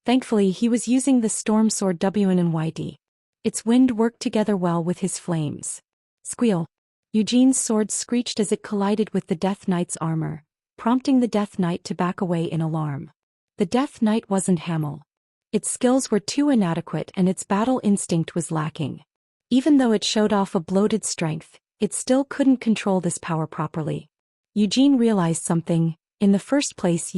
Thankfully, he was using the storm sword WNYD. Its wind worked together well with his flames. Squeal. Eugene's sword screeched as it collided with the Death Knight's armor, prompting the Death Knight to back away in alarm. The Death Knight wasn't Hamel. Its skills were too inadequate and its battle instinct was lacking. Even though it showed off a bloated strength, it still couldn't control this power properly. Eugene realized something. In the first place,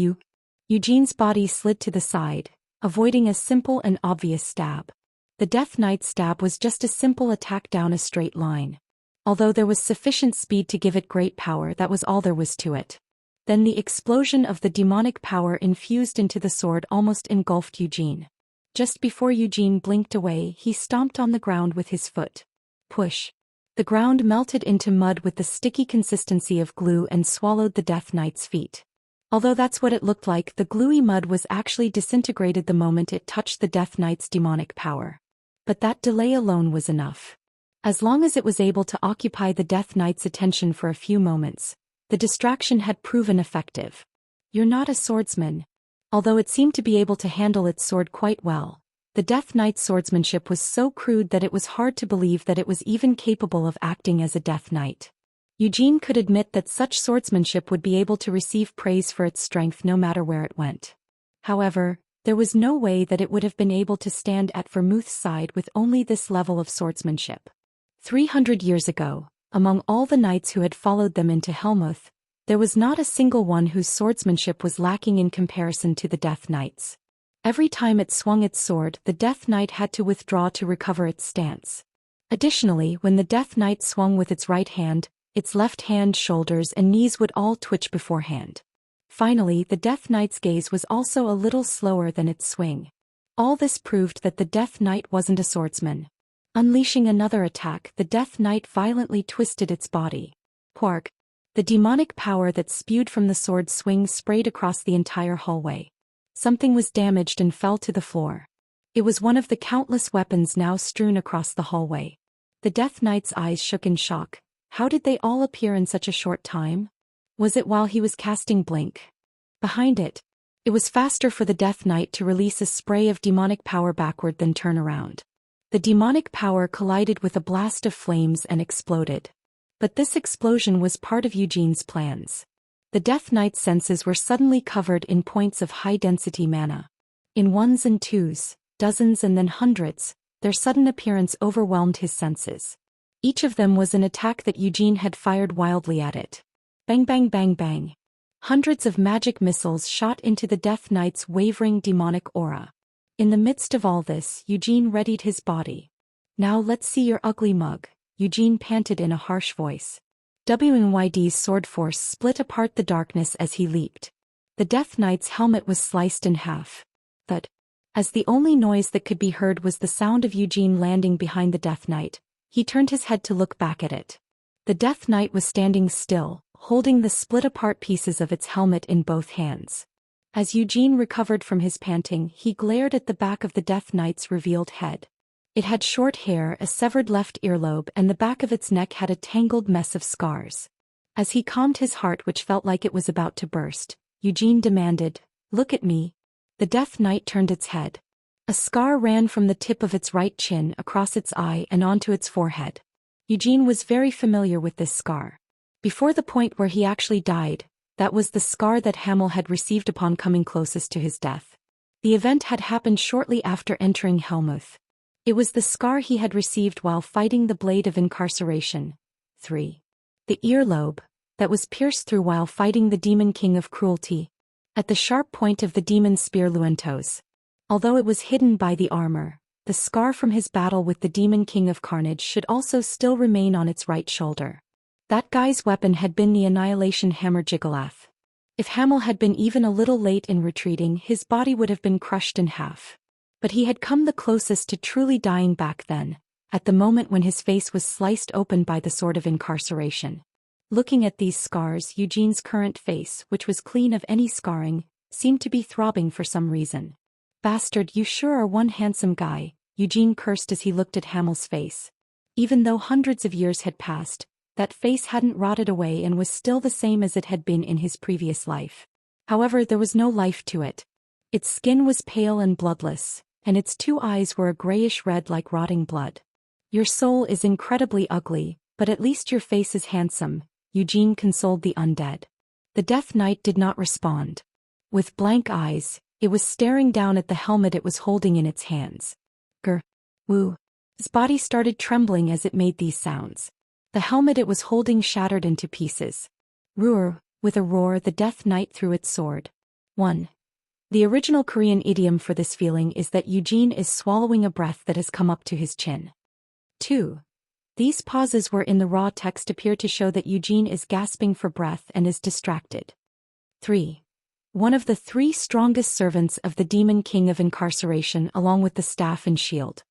Eugene's body slid to the side, avoiding a simple and obvious stab. The Death Knight's stab was just a simple attack down a straight line. Although there was sufficient speed to give it great power, that was all there was to it. Then the explosion of the demonic power infused into the sword almost engulfed Eugene. Just before Eugene blinked away, he stomped on the ground with his foot. Push. The ground melted into mud with the sticky consistency of glue and swallowed the Death Knight's feet. Although that's what it looked like, the gluey mud was actually disintegrated the moment it touched the Death Knight's demonic power. But that delay alone was enough. As long as it was able to occupy the Death Knight's attention for a few moments, the distraction had proven effective. You're not a swordsman. Although it seemed to be able to handle its sword quite well, the Death Knight's swordsmanship was so crude that it was hard to believe that it was even capable of acting as a Death Knight. Eugene could admit that such swordsmanship would be able to receive praise for its strength no matter where it went. However, there was no way that it would have been able to stand at Vermouth's side with only this level of swordsmanship. 300 years ago, among all the knights who had followed them into Helmuth, there was not a single one whose swordsmanship was lacking in comparison to the Death Knight's. Every time it swung its sword, the Death Knight had to withdraw to recover its stance. Additionally, when the Death Knight swung with its right hand, its left hand, shoulders, and knees would all twitch beforehand. Finally, the Death Knight's gaze was also a little slower than its swing. All this proved that the Death Knight wasn't a swordsman. Unleashing another attack, the Death Knight violently twisted its body. Quark. The demonic power that spewed from the sword swing sprayed across the entire hallway. Something was damaged and fell to the floor. It was one of the countless weapons now strewn across the hallway. The Death Knight's eyes shook in shock. How did they all appear in such a short time? Was it while he was casting Blink? Behind it. It was faster for the Death Knight to release a spray of demonic power backward than turn around. The demonic power collided with a blast of flames and exploded. But this explosion was part of Eugene's plans. The Death Knight's senses were suddenly covered in points of high-density mana. In ones and twos, dozens and then hundreds, their sudden appearance overwhelmed his senses. Each of them was an attack that Eugene had fired wildly at it. Bang bang bang bang. Hundreds of magic missiles shot into the Death Knight's wavering demonic aura. In the midst of all this, Eugene readied his body. Now let's see your ugly mug, Eugene panted in a harsh voice. WNYD's sword force split apart the darkness as he leaped. The Death Knight's helmet was sliced in half. Thud. As the only noise that could be heard was the sound of Eugene landing behind the Death Knight, he turned his head to look back at it. The Death Knight was standing still, holding the split-apart pieces of its helmet in both hands. As Eugene recovered from his panting, he glared at the back of the Death Knight's revealed head. It had short hair, a severed left earlobe, and the back of its neck had a tangled mess of scars. As he calmed his heart, which felt like it was about to burst, Eugene demanded, "Look at me." The Death Knight turned its head. A scar ran from the tip of its right chin across its eye and onto its forehead. Eugene was very familiar with this scar. Before the point where he actually died, that was the scar that Hamel had received upon coming closest to his death. The event had happened shortly after entering Helmuth. It was the scar he had received while fighting the Blade of Incarceration. 3. The earlobe, that was pierced through while fighting the Demon King of Cruelty. At the sharp point of the demon's spear Luentos. Although it was hidden by the armor, the scar from his battle with the Demon King of Carnage should also still remain on its right shoulder. That guy's weapon had been the Annihilation Hammer Jigalath. If Hamel had been even a little late in retreating, his body would have been crushed in half. But he had come the closest to truly dying back then, at the moment when his face was sliced open by the Sword of Incarceration. Looking at these scars, Eugene's current face, which was clean of any scarring, seemed to be throbbing for some reason. "Bastard, you sure are one handsome guy," Eugene cursed as he looked at Hamel's face. Even though hundreds of years had passed, that face hadn't rotted away and was still the same as it had been in his previous life. However, there was no life to it. Its skin was pale and bloodless, and its two eyes were a grayish red like rotting blood. "Your soul is incredibly ugly, but at least your face is handsome," Eugene consoled the undead. The Death Knight did not respond. With blank eyes, it was staring down at the helmet it was holding in its hands. Grr. Woo. His body started trembling as it made these sounds. The helmet it was holding shattered into pieces. Roar. With a roar, the Death Knight threw its sword. 1. The original Korean idiom for this feeling is that Eugene is swallowing a breath that has come up to his chin. 2. These pauses were in the raw text appear to show that Eugene is gasping for breath and is distracted. 3. One of the 3 strongest servants of the Demon King of Incarceration along with the staff and shield.